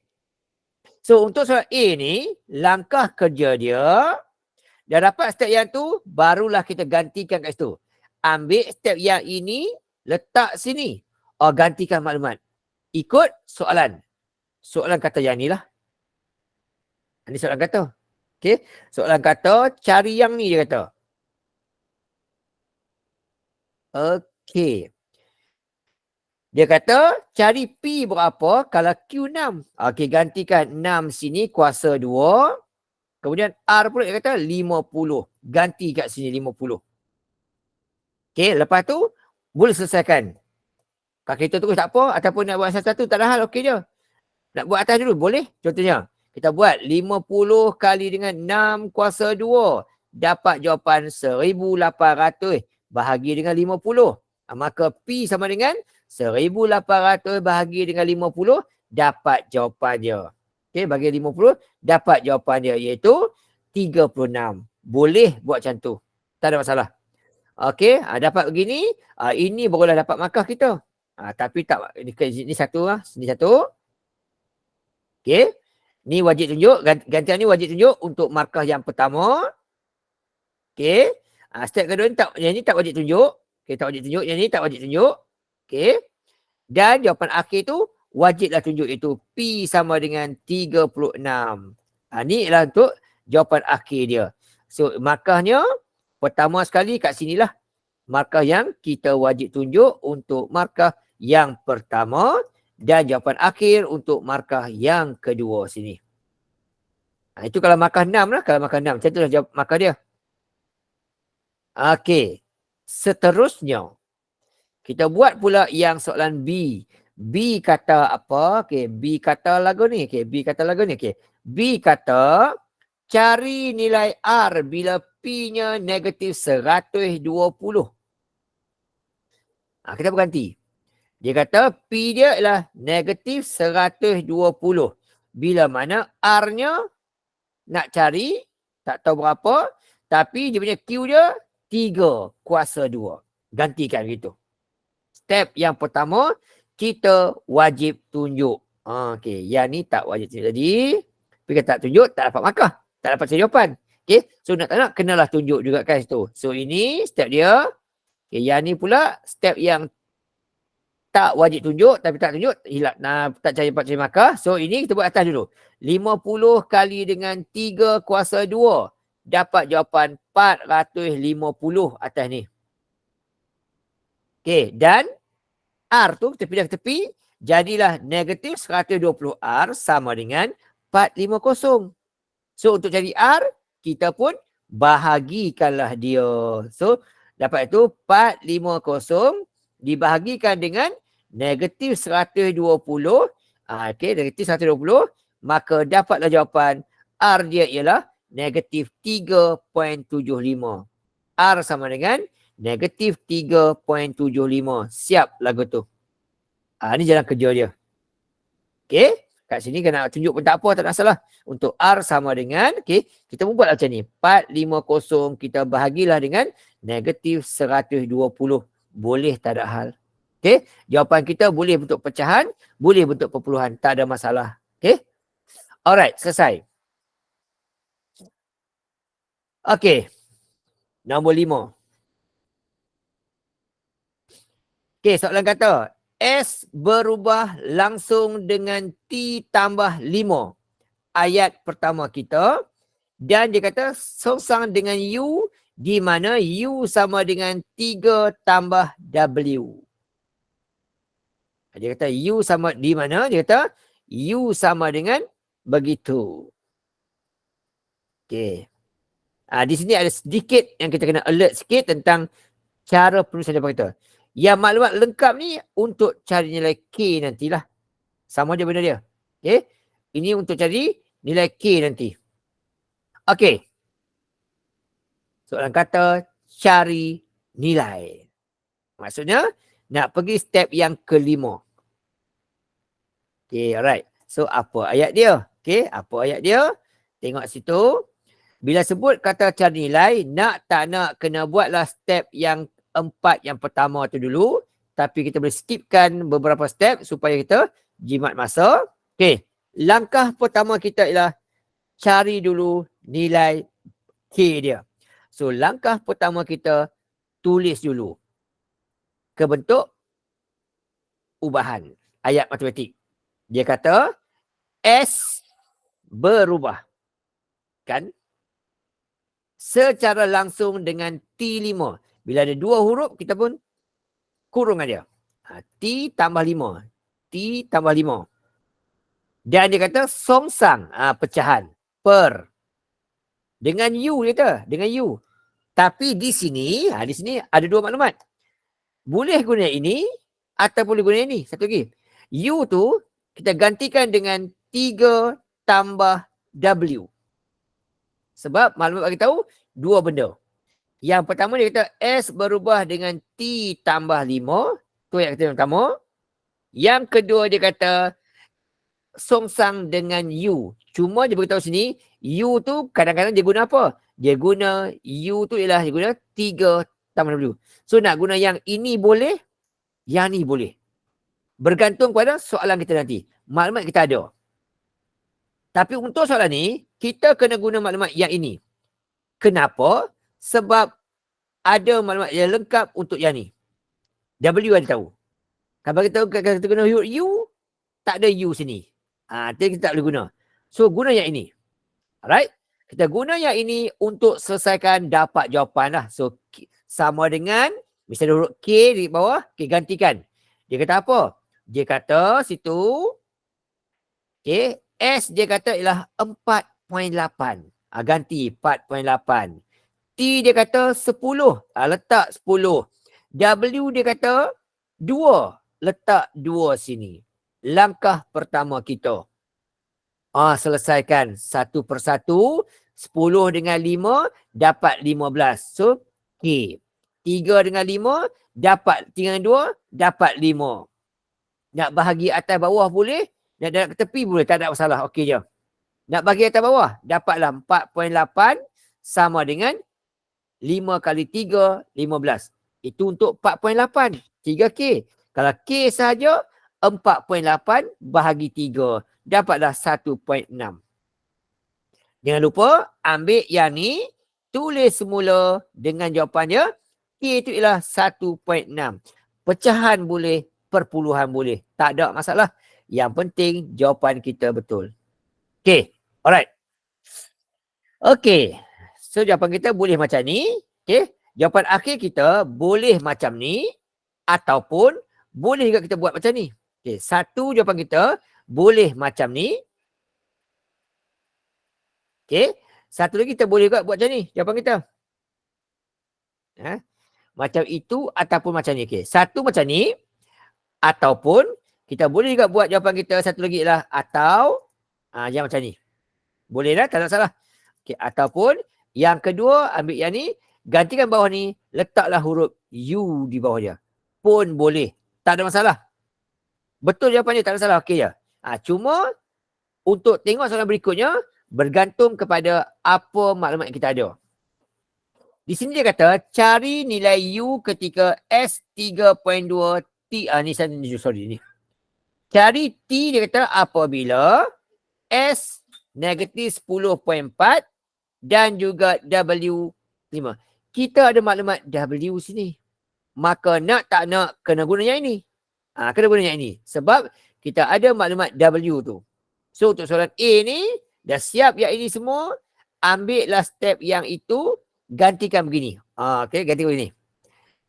So, untuk soalan A ni, langkah kerja dia, dah dapat step yang tu, barulah kita gantikan kat situ. Ambil step yang ini, letak sini. gantikan maklumat. Ikut soalan. Soalan kata yang ni lah. Ini soalan kata. Okey. Soalan kata, cari yang ni dia kata. Okey. Dia kata, cari P berapa kalau Q 6. Okey, gantikan 6 sini kuasa 2. Kemudian R pula dia kata 50. Ganti kat sini 50. Okey, lepas tu boleh selesaikan. Kalau kita terus tak apa, ataupun nak buat satu-satu tak ada hal, okey je. Nak buat atas dulu, boleh. Contohnya, kita buat 50 kali dengan 6 kuasa 2. Dapat jawapan 1800 bahagi dengan 50. Maka P sama dengan 1800 bahagi dengan 50. Dapat jawapan dia. Okey, bagi 50, dapat jawapan dia iaitu 36. Boleh buat macam tu. Tak ada masalah. Okey, dapat begini. Ini barulah dapat markah kita. Tapi tak, ini satu lah. Ini satu. Okey. Ni wajib tunjuk. Gantian ni wajib tunjuk untuk markah yang pertama. Okey. Step kedua ni yang ni tak wajib tunjuk. Okey, tak wajib tunjuk. Yang ni tak wajib tunjuk. Okey. Dan jawapan akhir tu wajiblah tunjuk itu P sama dengan 36. Ni ialah untuk jawapan akhir dia. So, markahnya pertama sekali kat sinilah. Markah yang kita wajib tunjuk untuk markah yang pertama dan jawapan akhir untuk markah yang kedua sini. Itu kalau markah 6 lah. Kalau markah 6. Macam itulah jawab markah dia. Okey. Seterusnya. Kita buat pula yang soalan B. B kata apa? Okey. B kata lagu ni. Okey. B kata lagu ni. Okey. B kata cari nilai R bila P-nya negatif 120. Kita berganti. Dia kata P dia ialah negatif 120. Bila mana R-nya nak cari, tak tahu berapa. Tapi dia punya Q dia 3 kuasa 2. Gantikan gitu. Step yang pertama, kita wajib tunjuk. Okey, yang ni tak wajib tunjuk tadi. Tapi kalau tak tunjuk, tak dapat markah. Tak dapat jawapan. Okey, so nak tak nak, kenalah tunjuk juga kan situ. So ini step dia. Okey, yang ni pula step yang tak wajib tunjuk, tapi tak tunjuk, hilang. Tak cari markah. So ini kita buat atas dulu. 50 kali dengan 3 kuasa 2. Dapat jawapan 450 atas ni. Okey, dan R tu kita pindah ke tepi. Jadilah negatif 120R sama dengan 450. So untuk cari R, kita pun bahagikanlah dia. So dapat itu 450 dibahagikan dengan negatif 120. Okey, negatif 120. Maka dapatlah jawapan R dia ialah negatif 3.75. R sama dengan negatif 3.75. Siap lagu tu. Ni jalan kerja dia. Okey. Kat sini kena tunjuk pun tak apa, tak ada masalah. Untuk R sama dengan, okey, kita pun buat macam ni. 450 kita bahagilah dengan negatif 120. Boleh, tak ada hal. Okey. Jawapan kita boleh bentuk pecahan, boleh bentuk perpuluhan. Tak ada masalah. Okey. Alright, selesai. Okey. Nombor 5. Okey, soalan kata S berubah langsung dengan T tambah 5. Ayat pertama kita. Dan dia kata songsang dengan U di mana U sama dengan 3 tambah W. Dia kata U sama di mana? Dia kata U sama dengan begitu. Okey. Di sini ada sedikit yang kita kena alert sikit tentang cara penulisan jawapan kita. Yang maklumat lengkap ni untuk cari nilai K nantilah. Sama je benda dia. Okey. Ini untuk cari nilai K nanti. Okey. Soalan kata cari nilai. Maksudnya nak pergi step yang kelima. Okey, alright. So apa ayat dia? Okey, apa ayat dia? Tengok situ. Bila sebut kata cari nilai, nak tak nak kena buatlah step yang 4 yang pertama tu dulu. Tapi kita boleh skipkan beberapa step supaya kita jimat masa. Okey. Langkah pertama kita ialah cari dulu nilai K dia. So langkah pertama kita tulis dulu ke bentuk ubahan. Ayat matematik. Dia kata S berubah. Kan? Secara langsung dengan T5. Bila ada 2 huruf, kita pun kurungan dia. T tambah 5. T tambah 5. Dan dia kata songsang, pecahan. Per. Dengan U dia kata. Dengan U. Tapi di sini ada 2 maklumat. Boleh guna ini atau boleh guna ini. Satu lagi. U tu kita gantikan dengan 3 tambah W. Sebab maklumat bagi tahu 2 benda. Yang pertama dia kata S berubah dengan T tambah 5. Tu yang kata yang pertama. Yang kedua dia kata songsang dengan U. Cuma dia beritahu sini, U tu kadang-kadang dia guna apa? Dia guna U tu ialah dia guna 3 tambah W. So nak guna yang ini boleh, yang ni boleh. Bergantung pada soalan kita nanti. Maklumat kita ada. Tapi untuk soalan ni, kita kena guna maklumat yang ini. Kenapa? Sebab ada maklumat yang lengkap untuk yang ni. W ada tahu. Kalau kita guna huruf U, tak ada U sini. Jadi kita tak boleh guna. So guna yang ini. Alright? Kita guna yang ini untuk selesaikan dapat jawapan lah. So sama dengan, misalnya huruf K di bawah, K gantikan. Dia kata apa? Dia kata situ, okay, S dia kata ialah 4.8. Ganti 4.8. T dia kata 10. Letak 10. W dia kata 2. Letak 2 sini. Langkah pertama kita. Selesaikan satu persatu. 10 dengan 5 dapat 15. So, K. 3 dengan 5 dapat 3 dengan 2 dapat 5. Nak bahagi atas bawah boleh. Nak ke tepi boleh. Tak ada masalah. Okey je. Nak bagi atas bawah. Dapatlah 4.8 sama dengan 5 kali 3, 15. Itu untuk 4.8. 3K. Kalau K sahaja, 4.8 bahagi 3. Dapatlah 1.6. Jangan lupa ambil yang ni, tulis semula dengan jawapannya. K itu ialah 1.6. Pecahan boleh, perpuluhan boleh. Tak ada masalah. Yang penting jawapan kita betul. Okay. Alright. Okay. So jawapan kita boleh macam ni. Okay. Jawapan akhir kita boleh macam ni. Ataupun boleh juga kita buat macam ni. Okay. Satu jawapan kita boleh macam ni. Okay. Satu lagi kita boleh juga buat macam ni. Jawapan kita. Macam itu ataupun macam ni. Okay. Satu macam ni. Ataupun kita boleh juga buat jawapan kita. Satu lagi ialah atau. Yang macam ni. Boleh dah. Tak ada salah. Okay. Ataupun yang kedua ambil yang ni. Gantikan bawah ni. Letaklah huruf U di bawah dia. Pun boleh. Tak ada masalah. Betul jawapan dia. Tak ada masalah. Okey je. Cuma untuk tengok soalan berikutnya. Bergantung kepada apa maklumat yang kita ada. Di sini dia kata, cari nilai U ketika S 3.2 T. Sorry ni. Cari T dia kata apabila S negatif 10.4 dan juga W 5. Kita ada maklumat W sini. Maka nak tak nak kena guna yang ini. Kena guna yang ini. Sebab kita ada maklumat W tu. So untuk soalan A ni, dah siap yang ini semua, ambillah step yang itu, gantikan begini. Okay, gantikan begini.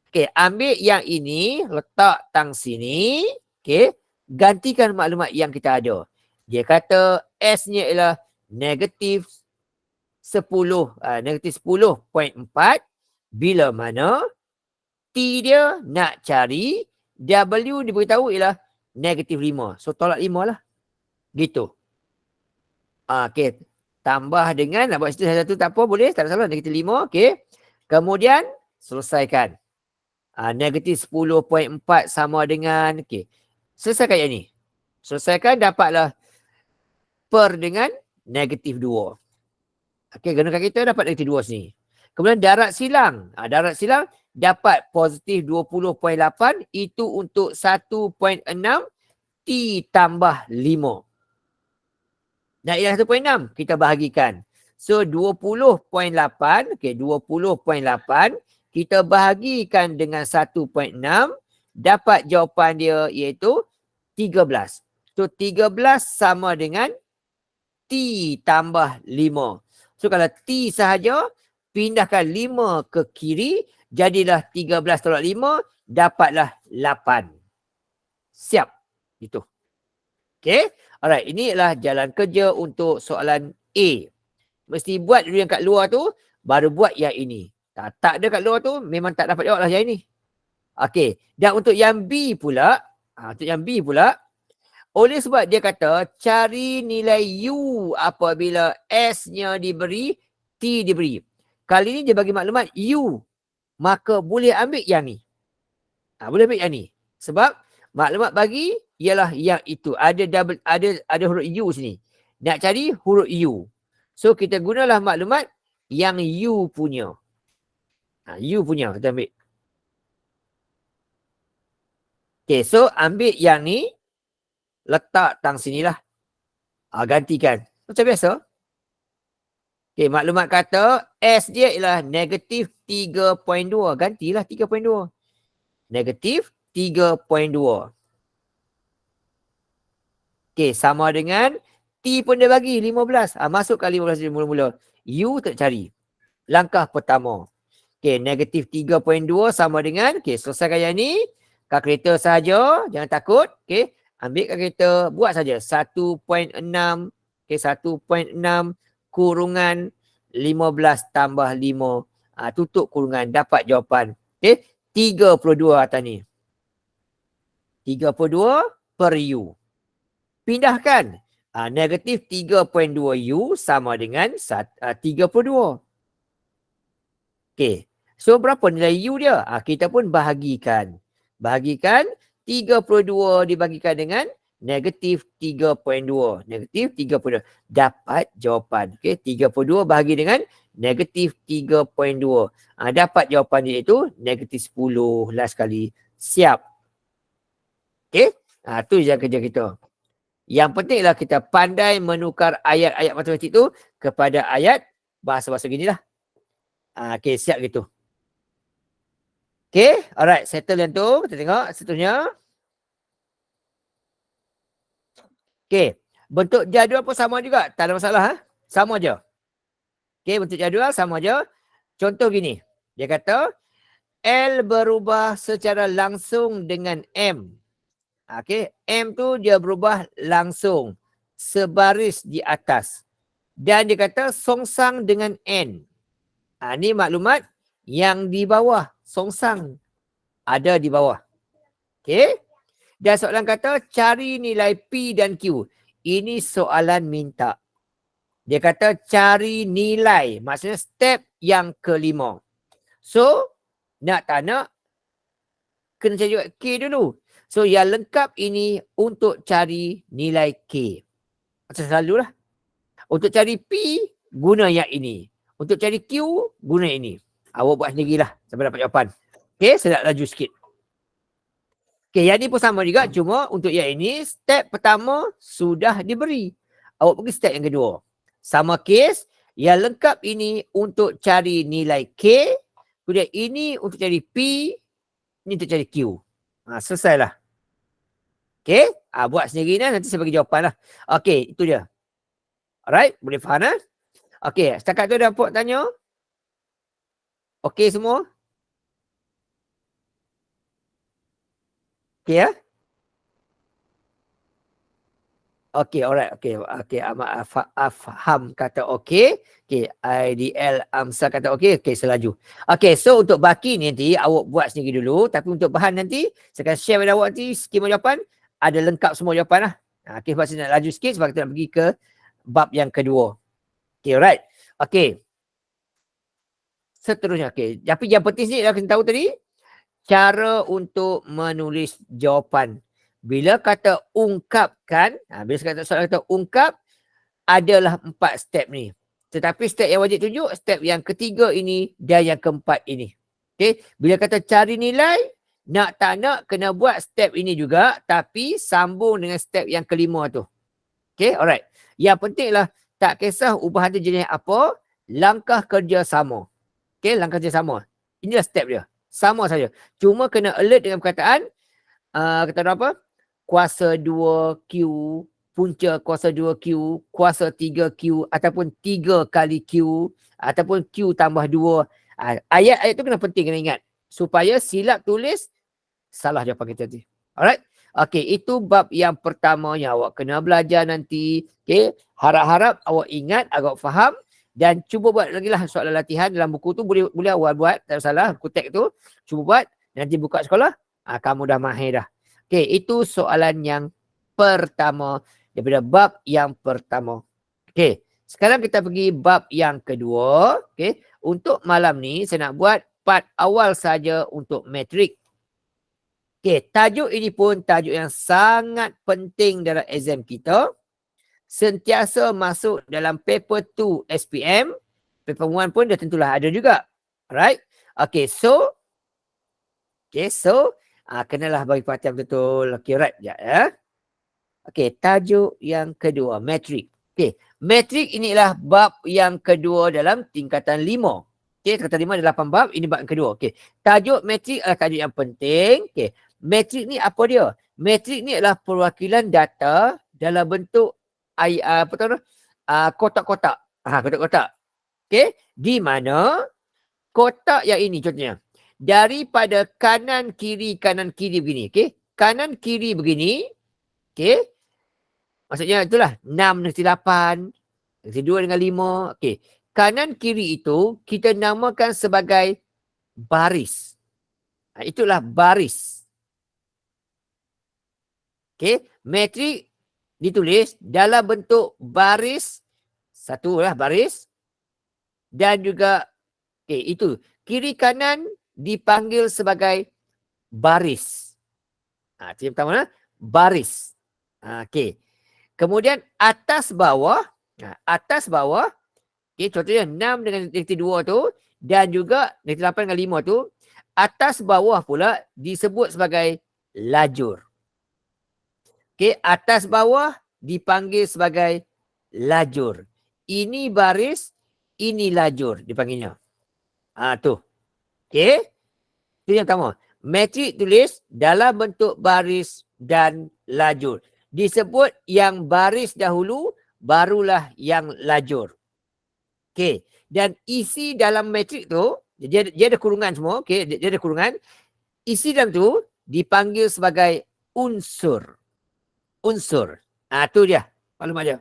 Okay, ambil yang ini, letak tang sini. Okay, gantikan maklumat yang kita ada. Dia kata S-nya ialah negatif 10. Negatif 10.4. Bila mana T dia nak cari, W diberitahu ialah negatif 5. So tolak 5 lah. Gitu. Okay. Tambah dengan, nak buat situ satu tak apa, boleh. Tak ada salah. Negatif 5. Okay. Kemudian, selesaikan. Negatif 10.4 sama dengan, okay. Selesaikan yang ni. Selesaikan, dapatlah per dengan negatif 2. Okay. Gunakan kita dapat negatif 2 sini. Kemudian darat silang. Darat silang dapat positif 20.8. Itu untuk 1.6 T tambah 5. Nak ialah 1.6, kita bahagikan. So 20.8, okay, 20.8 kita bahagikan dengan 1.6, dapat jawapan dia iaitu 13. So 13 sama dengan T tambah 5. So kalau T sahaja, pindahkan 5 ke kiri, jadilah 13 tolak 5, dapatlah 8. Siap. Itu. Okay. Alright, ini adalah jalan kerja untuk soalan A. Mesti buat dulu yang kat luar tu, baru buat yang ini. Tak ada kat luar tu, memang tak dapat jawab lah yang ini. Okay. Dan untuk yang B pula, oleh sebab dia kata cari nilai U apabila S-nya diberi, T diberi. Kali ni dia bagi maklumat U. Maka boleh ambil yang ni. Boleh ambil yang ni. Sebab maklumat bagi ialah yang itu. Ada huruf U sini. Nak cari huruf U. So kita gunalah maklumat yang U punya. U punya kita ambil. Okay, so ambil yang ni. Letak tang sinilah. Gantikan. Macam biasa. Okay, maklumat kata S dia ialah negatif 3.2. Gantilah 3.2. Negatif 3.2. Okay, sama dengan T pun dia bagi 15. Masukkan 15 dia mula-mula. U tak cari. Langkah pertama. Okay, negatif 3.2 sama dengan, okay, selesaikan yang ni. Kalkulator sahaja, jangan takut. Okay, ambil kalkulator, buat saja 1.6. Okay, 1.6 kurungan 15 tambah 5. Tutup kurungan, dapat jawapan. Okay, 32 atas ni. 32 per U. Pindahkan. Negatif 3.2 U sama dengan 32. Okay. So, berapa nilai U dia? Kita pun bahagikan. Bahagikan 32 dibagikan dengan negatif 3.2. Negatif 3.2. Dapat jawapan. Okay. 32 bahagi dengan negatif 3.2. Dapat jawapan dia itu negatif 10 last kali. Siap. Okay. Tu je kerja kita. Yang pentinglah kita pandai menukar ayat-ayat matematik tu kepada ayat bahasa-bahasa gini lah. Okay, siap gitu. Okay, alright. Settle yang tu. Kita tengok seterusnya. Okay, bentuk jadual pun sama juga. Tak ada masalah. Sama je. Okay, bentuk jadual sama je. Contoh gini. Dia kata, L berubah secara langsung dengan M. Okay, M tu dia berubah langsung. Sebaris di atas. Dan dia kata songsang dengan N. Ni maklumat yang di bawah. Songsang. Ada di bawah. Okay. Dan soalan kata cari nilai P dan Q. Ini soalan minta. Dia kata cari nilai. Maksudnya step yang kelima. So, nak tak nak, kena cari K dulu. So, yang lengkap ini untuk cari nilai K. Macam selalulah. Untuk cari P, guna yang ini. Untuk cari Q, guna ini. Awak buat sendirilah sampai dapat jawapan. Okay, saya nak laju sikit. Okay, yang ni pun sama juga. Cuma untuk yang ini, step pertama sudah diberi. Awak pergi step yang kedua. Sama kes, yang lengkap ini untuk cari nilai K. Kemudian ini untuk cari P. Ini untuk cari Q. Selesailah. Okay, buat sendiri lah. Nanti saya bagi jawapan lah. Okay, itu dia. Alright, boleh faham lah? Okay, setakat tu dah Pok tanya. Okay semua? Okay ya? Okay, alright. Okay, Afham kata okay. Okay, IDL Amsal kata okay. Okay, selaju. Okay, so untuk baki ni nanti awak buat sendiri dulu. Tapi untuk bahan nanti, saya akan share pada awak nanti skema jawapan. Ada lengkap semua jawapan lah. Okay, sebab saya nak laju sikit sebab kita nak pergi ke bab yang kedua. Okay, alright. Okay. Seterusnya, okay. Tapi yang penting ni dah kena tahu tadi, cara untuk menulis jawapan. Bila kata ungkapkan, bila soalan kata ungkap, adalah 4 step ni. Tetapi step yang wajib tunjuk, step yang ketiga ini dan yang keempat ini. Okay. Bila kata cari nilai, nak tak nak kena buat step ini juga, tapi sambung dengan step yang kelima tu. Okay, alright. Yang pentinglah, tak kisah ubahan tu jenis apa, langkah kerja sama. Okay, langkah kerja sama. Inilah step dia. Sama saja. Cuma kena alert dengan perkataan, kata orang apa? Kuasa 2Q, punca kuasa 2Q, kuasa 3Q ataupun 3 kali Q ataupun Q tambah 2. Ayat-ayat tu kena penting, kena ingat. Supaya silap tulis salah jawapan kita tadi. Alright? Okey, itu bab yang pertama yang awak kena belajar nanti. Okey, harap-harap awak ingat, awak faham dan cuba buat lagi lah soalan latihan dalam buku tu. Boleh awak buat, tak salah, buku teks tu. Cuba buat, nanti buka sekolah, kamu dah mahir dah. Okey, itu soalan yang pertama daripada bab yang pertama. Okey, sekarang kita pergi bab yang kedua. Okey, untuk malam ni saya nak buat part awal saja untuk matrik. Okey, tajuk ini pun tajuk yang sangat penting dalam exam kita. Sentiasa masuk dalam paper 2 SPM. Paper 1 pun dah tentulah ada juga. Alright? Okey, so kenalah bagi perhatian betul. Okey, right sekejap ya. Okey, tajuk yang kedua, matrik. Okey, matrik inilah bab yang kedua dalam tingkatan 5. Okey, tingkatan 5 ada 8 bab, ini bab yang kedua. Okey, tajuk matrik adalah tajuk yang penting. Okey, matrik ni apa dia? Matrik ni adalah perwakilan data dalam bentuk kotak-kotak. Kotak-kotak. Okey, di mana kotak yang ini contohnya daripada kanan kiri begini. Okey, kanan kiri begini. Okey, maksudnya itulah 6 negeri 8, negeri 2 dengan 5. Okey, kanan kiri itu kita namakan sebagai baris. Itulah baris. Okey, matrik ditulis dalam bentuk baris. Satu lah baris. Dan juga, okey, itu. Kiri kanan dipanggil sebagai baris. Yang pertama lah, baris. Okey. Kemudian atas bawah. Okey, contohnya 6 dengan negeri 2 tu. Dan juga negeri 8 dengan 5 tu. Atas bawah pula disebut sebagai lajur. Okey, atas bawah dipanggil sebagai lajur. Ini baris, ini lajur dipanggilnya. Tu. Okey. Itu yang pertama. Matrik tulis dalam bentuk baris dan lajur. Disebut yang baris dahulu, barulah yang lajur. Okey. Dan isi dalam matrik tu, dia ada kurungan semua. Okey, dia ada kurungan. Isi dalam tu dipanggil sebagai unsur. Unsur. Tu dia. Maklumat dia.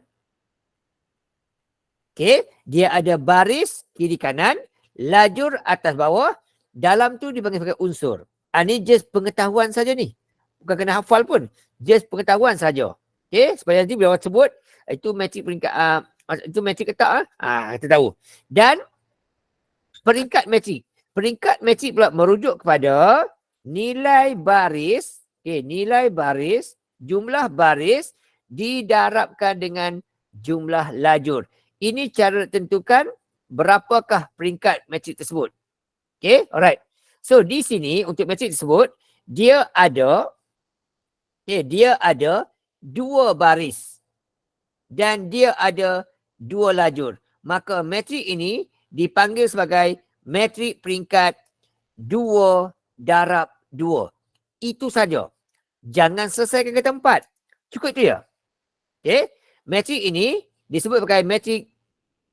Okey, dia ada baris kiri kanan, lajur atas bawah, dalam tu dipanggil sebagai unsur. Ni just pengetahuan saja ni. Bukan kena hafal pun. Just pengetahuan saja. Okey, supaya nanti bila awak sebut itu matrik peringkat itu matrik ke tak kita tahu. Dan peringkat matrik. Peringkat matrik pula merujuk kepada nilai baris, nilai baris, jumlah baris didarabkan dengan jumlah lajur. Ini cara tentukan berapakah peringkat matrik tersebut. Okay, alright. So di sini untuk matrik tersebut dia ada dua baris dan dia ada dua lajur. Maka matrik ini dipanggil sebagai matrik peringkat 2 darab 2. Itu saja. Jangan selesaikan kata 4. Cukup itu ya. Okay. Matrik ini disebut sebagai matrik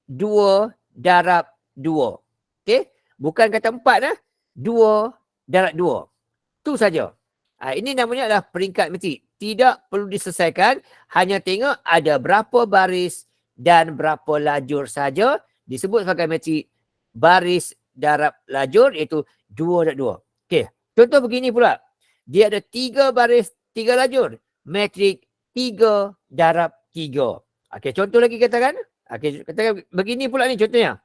2 darab 2. Okay. Bukan kata 4 lah. 2 darab 2. Itu saja. Ini namanya adalah peringkat matrik. Tidak perlu diselesaikan. Hanya tengok ada berapa baris dan berapa lajur saja. Disebut sebagai matrik baris darab lajur iaitu 2 darab 2. Okay. Contoh begini pula. Dia ada 3 baris, 3 lajur. Matrik 3 darab 3. Okey, contoh lagi katakan. Okey, katakan begini pula ni contohnya.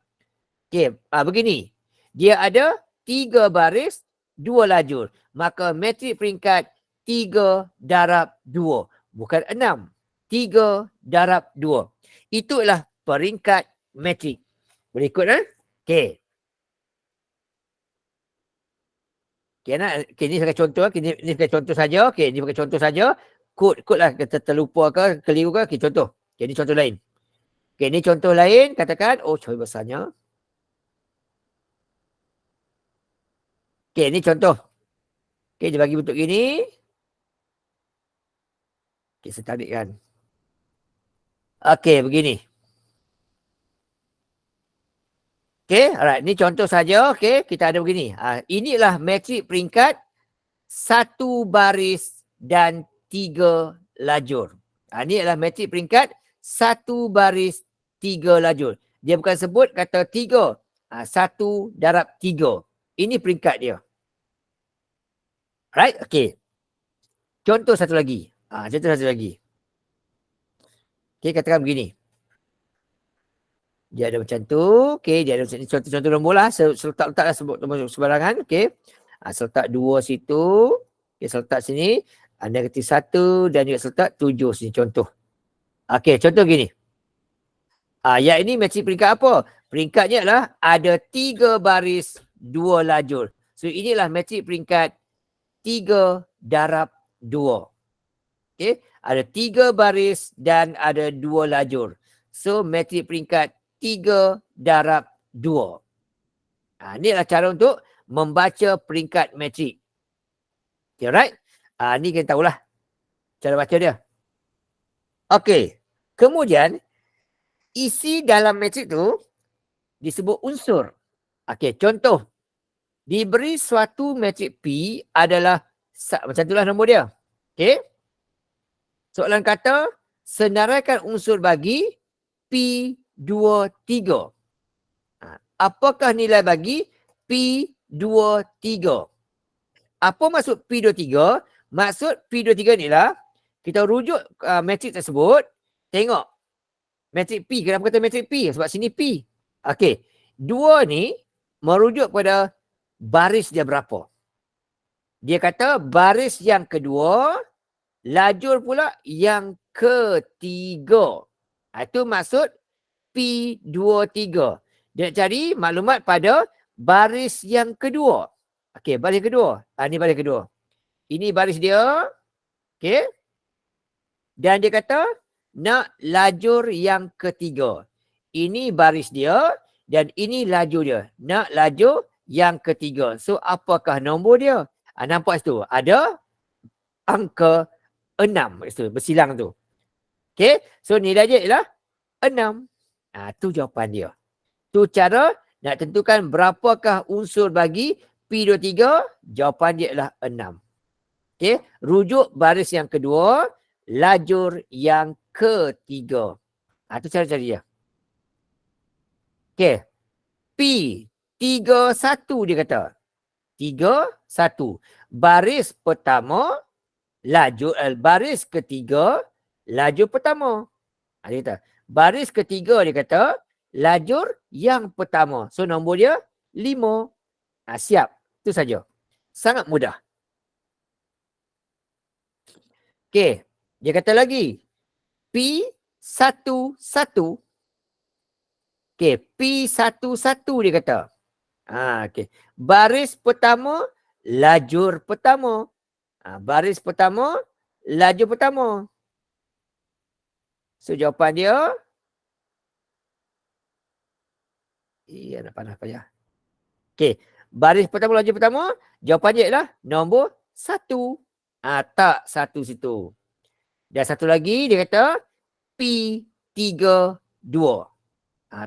Okey, begini. Dia ada 3 baris, 2 lajur. Maka matrik peringkat 3 darab 2. Bukan 6. 3 darab 2. Itulah peringkat matrik. Boleh ikut Okey. Okay, ni sebagai contoh. Okay, ni sebagai contoh saja. Okey, ni sebagai contoh saja. Kod lah kita terlupa ke, keliru ke. Okey, contoh. Okey, ni contoh lain. Okey, ni contoh lain. Katakan, coy besarnya. Okey, ni contoh. Okey, dia bagi bentuk gini. Okay, saya tarikkan. Okey, begini. Okey, alright. Ini contoh saja. Okey, kita ada begini. Inilah matrik peringkat 1 baris dan 3 lajur. Ini adalah matrik peringkat 1 baris 3 lajur. Dia bukan sebut kata 3. 1 darab 3. Ini peringkat dia. Right? Okey. Contoh satu lagi. Contoh satu lagi. Okey, katakan begini. Dia ada macam tu. Okey, dia ada macam ni. Contoh nombor lah. Seletak-letaklah sebut nombor sembarangan. Okey. Seletak 2 situ. Okey, seletak sini. Negatif 1 dan juga seletak 7 sini. Contoh. Okey, contoh gini. Yang ini matrik peringkat apa? Peringkatnya adalah ada 3 baris 2 lajur. So, inilah matrik peringkat 3 darab 2. Okey, ada 3 baris dan ada 2 lajur. So, matrik peringkat 3 darab 2. Ini adalah cara untuk membaca peringkat matrik. Okay, alright? Ni kita tahulah cara baca dia. Okey. Kemudian, isi dalam matrik tu disebut unsur. Okey, contoh. Diberi suatu matrik P adalah, macam itulah nombor dia. Okey. Soalan kata, senaraikan unsur bagi P23. Apakah nilai bagi P23? Apa maksud P23? Maksud P23 ni lah, kita rujuk matrik tersebut, tengok matrik P. Kenapa kata matrik P? Sebab sini P. Okey, 2 ni merujuk pada baris dia berapa. Dia kata baris yang kedua, lajur pula yang ketiga. Itu maksud P23. Dia nak cari maklumat pada baris yang kedua. Okey, baris kedua. Ini baris kedua. Ini baris dia. Okey. Dan dia kata nak lajur yang ketiga. Ini baris dia dan ini lajur dia. Nak lajur yang ketiga. So, apakah nombor dia? Nampak situ? Ada angka 6 kat situ, bersilang tu. Okey. So, nilai dia ialah 6. Tu jawapan dia. Tu cara nak tentukan berapakah unsur bagi P23. Jawapan dia ialah 6. Okey. Rujuk baris yang kedua, lajur yang ketiga. Tu cara cari dia. Okey. P31 dia kata. 31. Baris pertama, lajur baris ketiga, lajur pertama. Dia kata, baris ketiga dia kata, lajur yang pertama. So, nombor dia 5. Siap. Itu saja. Sangat mudah. Okey. Dia kata lagi. P11. Okey. P11 dia kata. Okey. Baris pertama, lajur pertama. Baris pertama, lajur pertama. So, jawapan dia. Nak panah payah. Okey. Baris pertama, lajur pertama. Jawapan dia ialah nombor 1. Tak 1 situ. Dan satu lagi dia kata P32.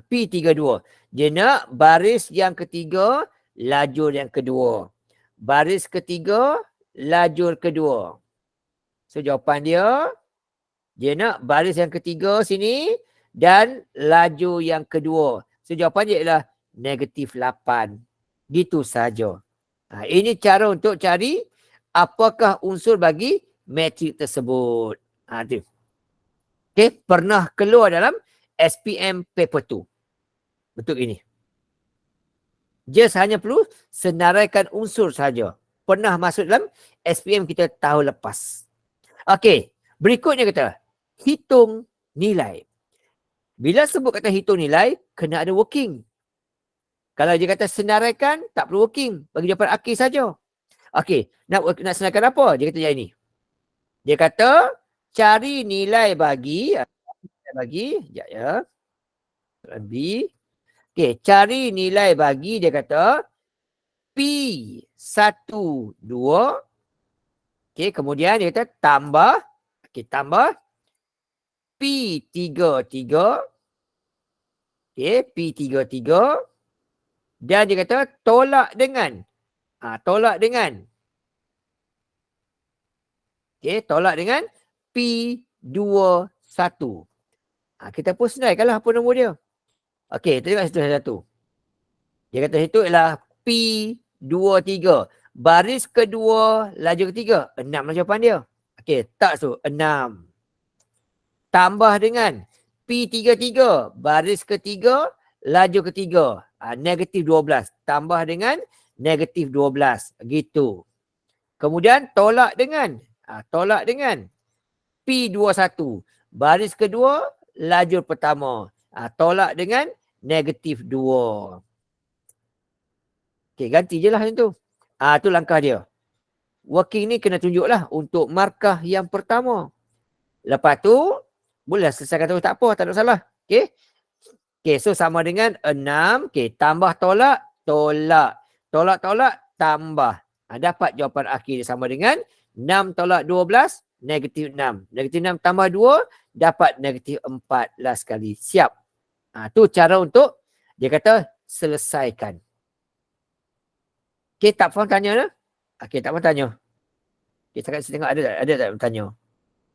P32. Dia nak baris yang ketiga, lajur yang kedua. Baris ketiga, lajur kedua. So, jawapan dia nak baris yang ketiga sini dan lajur yang kedua. So, jawapan dia ialah negatif 8. Gitu saja. Ini cara untuk cari apakah unsur bagi matrik tersebut. Tu. Okay, pernah keluar dalam SPM paper 2. Bentuk ini. Just hanya perlu senaraikan unsur saja. Pernah masuk dalam SPM kita tahun lepas. Okey, berikutnya kata, hitung nilai. Bila sebut kata hitung nilai, kena ada working. Kalau dia kata senaraikan, tak perlu working. Bagi jawapan akhir saja. Okey, nak senaraikan apa? Dia kata yang ini. Dia kata, cari nilai bagi, sekejap ya. Soalan B. Okey, cari nilai bagi, dia kata, P12. Okey, kemudian dia kata tambah Okey, tambah P33. Okey, P33. Dan dia kata tolak dengan. Tolak dengan. Okey, tolak dengan P21. Kita pun senaikanlah apa nombor dia. Okey, tengok satu-satu. Dia kata itu ialah P23. Baris kedua, laju ketiga. 6 lah jawapan dia. Okey, tak tu. 6. Tambah dengan P33. Baris ketiga, laju ketiga. Negatif 12. Tambah dengan negatif 12. Gitu. Kemudian tolak dengan. Tolak dengan P21. Baris kedua, lajur pertama. Tolak dengan negatif 2. Okey, ganti je lah macam tu. Tu langkah dia. Working ni kena tunjuklah untuk markah yang pertama. Lepas tu, bolehlah selesaikan terus. Tak apa, tak ada salah. Okey. Okey, so sama dengan 6. Okey, tambah tolak, tolak. Tolak-tolak, tambah. Dapat jawapan akhir sama dengan 6 tolak 12, negatif 6. Negatif 6 tambah 2, dapat negatif 14 kali. Siap. Tu cara untuk, dia kata, selesaikan. Okey, tak faham tanya lah. Okey, tak faham tanya. Okey, saya tengok ada tak bertanya.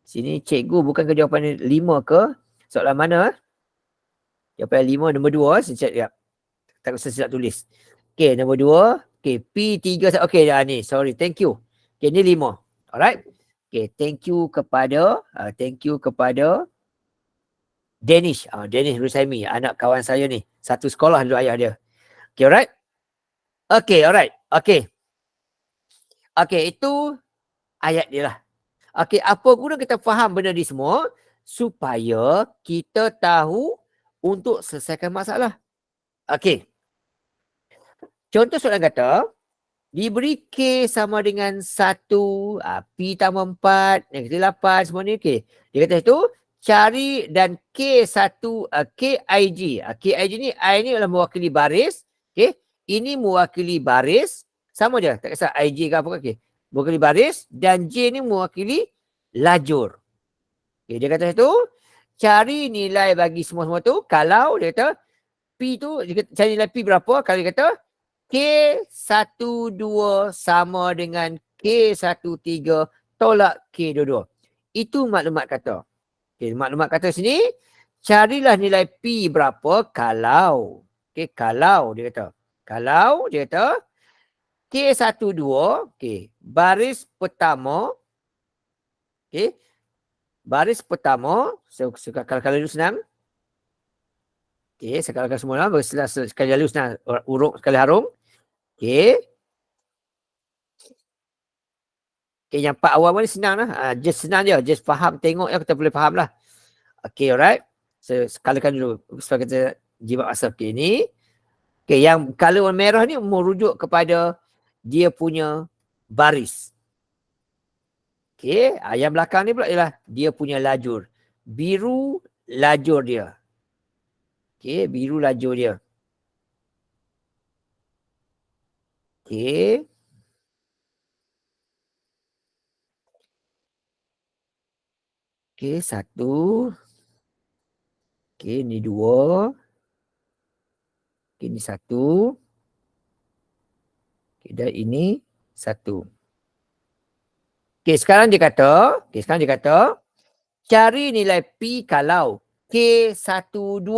Sini cikgu bukan ke jawapan 5 ke? Soalan mana? Jawapan 5, nombor 2. Saya cek. Tak usah silap tulis. Okey, nombor 2. Okey, P3. Okey, ni. Sorry, thank you. Okey, ni 5. Alright. Okey, thank you kepada Danish. Danish Rusaimi, anak kawan saya ni. Satu sekolah dulu ayah dia. Okey, alright. Okey, alright. Okey. Okey, itu ayat dia lah. Okey, apa guna kita faham benda ni semua? Supaya kita tahu untuk selesaikan masalah. Okey. Contoh soalan kata, diberi K sama dengan 1, P tambah 4, negatif 8, semua ni. Okey. Dia kata itu, cari dan K1, KIG. KIG ni, I ni adalah mewakili baris. Okey. Ini mewakili baris. Sama je, tak kisah IG ke apa. Okey. Mewakili baris. Dan J ni mewakili lajur. Okay, dia kata itu, cari nilai bagi semua-semua tu. Kalau dia kata, P tu, dia kata, cari nilai P berapa. Kalau dia kata, K12 sama dengan K13 tolak K22. Itu maklumat kata. Okay, maklumat kata sini, carilah nilai P berapa kalau. Okay, kalau dia kata. Kalau dia kata, K12, okay, baris pertama, okay, baris pertama, kalau dulu senang. Okay, sekali semula, sekali lalu senang, urut sekali harum. Okay. Okay, yang part awal ni senang lah. Just senang je, just faham, tengok ya, kita boleh faham lah. Okay, alright. So, sekalikan dulu, supaya kita jimat masa. Okay, ni. Okay, yang color warna merah ni merujuk kepada dia punya baris. Okay, yang belakang ni pula ialah dia punya lajur. Biru lajur dia. Okay, biru lajur dia. Okay. Okay, 1. Okay, ni 2. Okay, ni 1. Okay, dan ini 1. Okay, sekarang dia kata, cari nilai P kalau K12.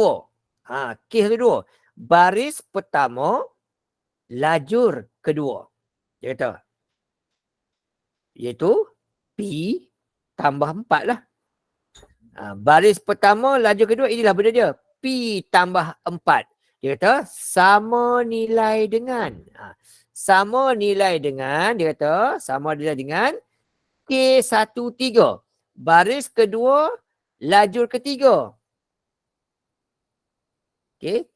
K12. Baris pertama, lajur kedua. Dia kata, iaitu P tambah 4 lah. Baris pertama, lajur kedua, inilah benda dia. P tambah 4. Dia kata, sama nilai dengan. Sama nilai dengan, dia kata, sama nilai dengan K13. Baris kedua, lajur ketiga. Okay.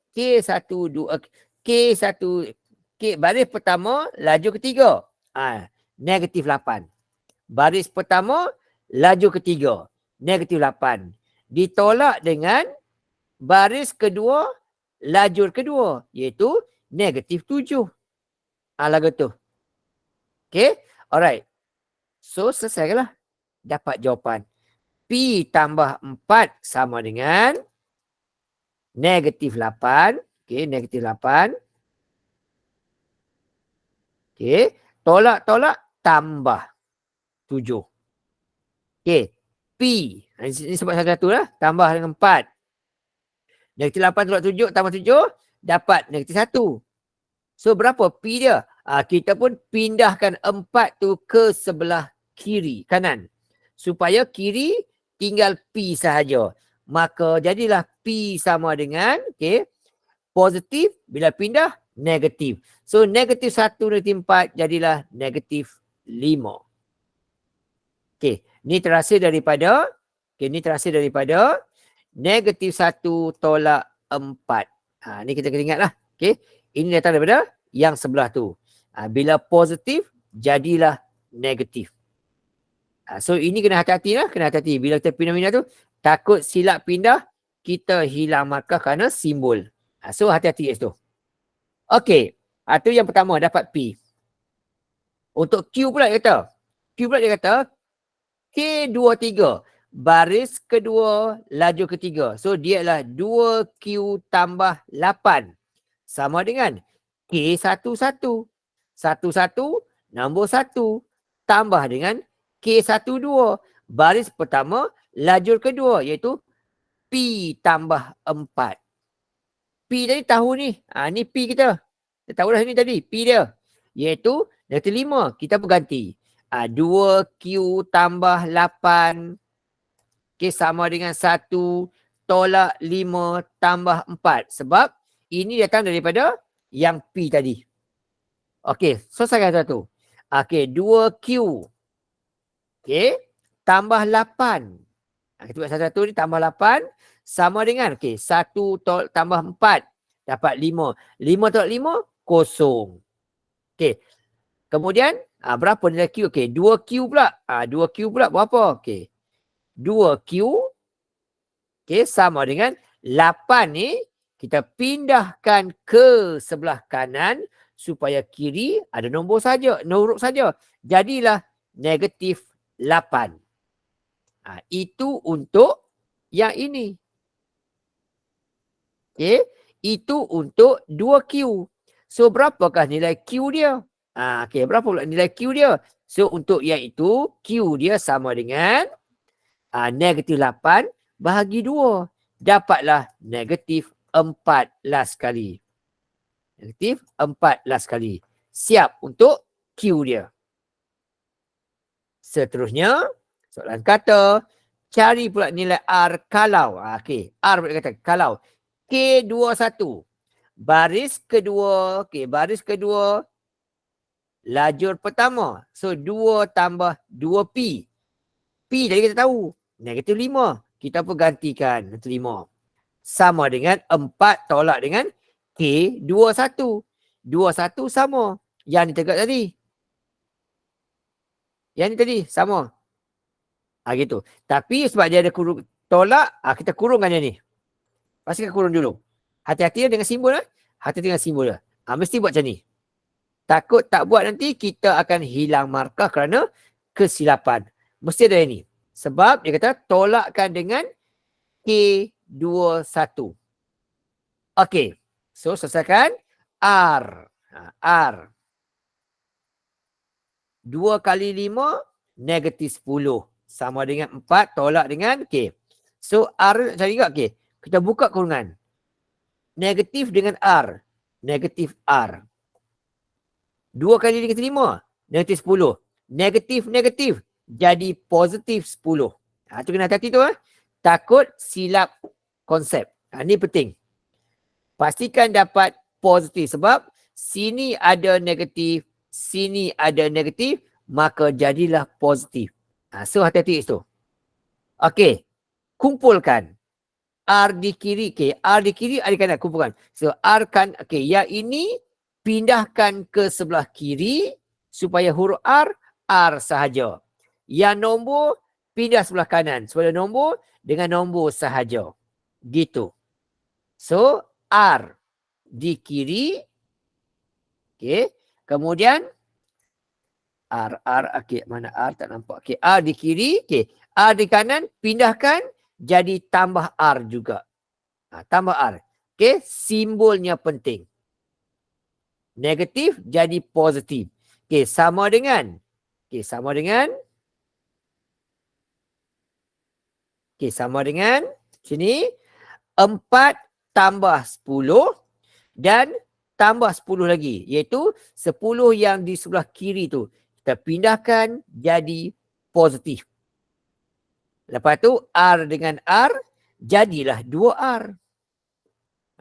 Baris pertama, lajur ketiga. Negatif 8. Baris pertama, lajur ketiga. Negatif 8. Ditolak dengan baris kedua, lajur kedua. Iaitu negatif 7. Lagu tu. Okay. Alright. So, selesailah. Dapat jawapan. P tambah 4 sama dengan negatif 8. Okey, negatif 8. Okey, tolak-tolak tambah 7. Okey, P. Ini sebab satu lah. Tambah dengan 4. Negatif 8 tolak 7 tambah 7. Dapat negatif 1. So, berapa P dia? Kita pun pindahkan 4 tu ke sebelah kiri, kanan. Supaya kiri tinggal P sahaja. Maka jadilah P sama dengan, okay, positif bila pindah negatif. So, negatif 1 negatif 4 jadilah negatif 5. Okay, ni terhasil daripada, negatif 1 tolak 4. Ni kita kena ingat lah. Okay, ini datang daripada yang sebelah tu. Bila positif, jadilah negatif. So, ini kena hati-hati lah. Kena hati-hati. Bila kita pindah-pindah tu, takut silap pindah, kita hilang markah kerana simbol. So, hati-hati kat situ. Okey. Itu yang pertama, dapat P. Untuk Q pula dia kata, K23. Baris kedua, lajur ketiga. So, dia adalah 2Q tambah 8. Sama dengan K11. 11 nombor 1 tambah dengan K12. Baris pertama, lajur kedua iaitu P tambah 4. P tadi tahu ni. Ni P kita. Kita tahu dah ni tadi. P dia. Iaitu negatif 5. Kita berganti. 2Q tambah 8. Okay, sama dengan 1 tolak 5 tambah 4. Sebab ini datang daripada yang P tadi. Okey, selesaikan satu. Okey, 2Q. Okey, tambah 8. Kita buat satu-satu ni tambah 8. Sama dengan, okey, 1 tambah 4. Dapat 5. 5 tolak 5, kosong. Okey, kemudian, berapa nilai Q? Okey, 2Q pula. 2Q pula berapa? Okey, 2Q. Okey, sama dengan 8 ni. Kita pindahkan ke sebelah kanan supaya kiri ada nombor saja, huruf saja. Jadilah negatif 8. Itu untuk yang ini. Okey, itu untuk 2Q. So, berapakah nilai Q dia? Okey, berapa pula nilai Q dia? So, untuk yang itu, Q dia sama dengan negatif 8 bahagi 2. Dapatlah negatif 14 kali. Negatif 14 kali. Siap untuk Q dia. Seterusnya, soalan kata, cari pula nilai R kalau. Okey, R pula kata kalau K21. Baris kedua, baris kedua, lajur pertama. So, 2 tambah 2P. P tadi kita tahu, negatif 5. Kita pun gantikan negatif 5. Sama dengan 4 tolak dengan K21. 21 sama. Yang ni tegak tadi. Yang ni tadi sama. Gitu. Tapi sebab dia ada kurung tolak, kita kurungkan dia ni. Pastikan kurung dulu. Hati-hati dengan simbol. Hati-hati dengan simbol. Mesti buat macam ni. Takut tak buat nanti, kita akan hilang markah kerana kesilapan. Mesti ada yang ni. Sebab dia kata tolakkan dengan K21. Okey. So, selesaikan R. R. 2 kali 5, negatif 10. Sama dengan 4 tolak dengan K. So, R cari juga K. Kita buka kurungan. Negatif dengan R. Negatif R. 2 kali negatif 5, negatif 10. Negatif, negatif. Jadi positif 10. Itu kena hati-hati tu. Takut silap konsep. Ini penting. Pastikan dapat positif. Sebab sini ada negatif, sini ada negatif, maka jadilah positif. So, hati-hati itu. Okey. Kumpulkan. R di kiri. R di kiri, R di kanan. Kumpulkan. So, R kan, yang ini pindahkan ke sebelah kiri supaya huruf R, R sahaja. Yang nombor, pindah sebelah kanan. Supaya nombor dengan nombor sahaja. Gitu. So, R di kiri. Kemudian R. Okey, mana R tak nampak. Okey, R di kiri. Okey, R di kanan. Pindahkan jadi tambah R juga. Tambah R. Okey, simbolnya penting. Negatif jadi positif. Okey, sama dengan. Okey, sama dengan. Okey, sama dengan. Sini. 4 tambah 10 dan tambah 10 lagi. Iaitu 10 yang di sebelah kiri tu. Kita pindahkan jadi positif. Lepas tu R dengan R jadilah 2R.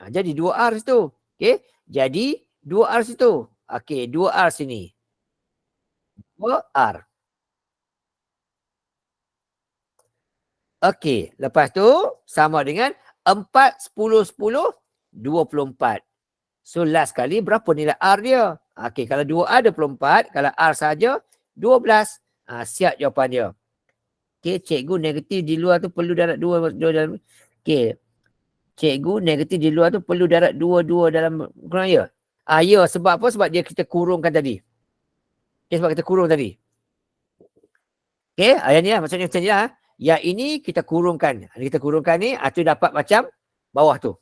Jadi 2R situ. Okey. Jadi 2R situ. Okey, 2R sini. 2R. Okey, lepas tu sama dengan 4, 10, 10, 24. So last kali berapa nilai R dia? Okey, kalau 2R 24, kalau R saja 12. Siap jawapan dia. Okey, cikgu negatif di luar tu perlu darab 2 dalam. Okey. Cikgu negatif di luar tu perlu darab 2 dalam kurang ya? Ya, sebab apa? Sebab dia kita kurungkan tadi. Okay, sebab kita kurung tadi. Okey, yang ni lah maksudnya macam ni lah. Yang ini kita kurungkan. Kita kurungkan ni, tu dapat macam bawah tu.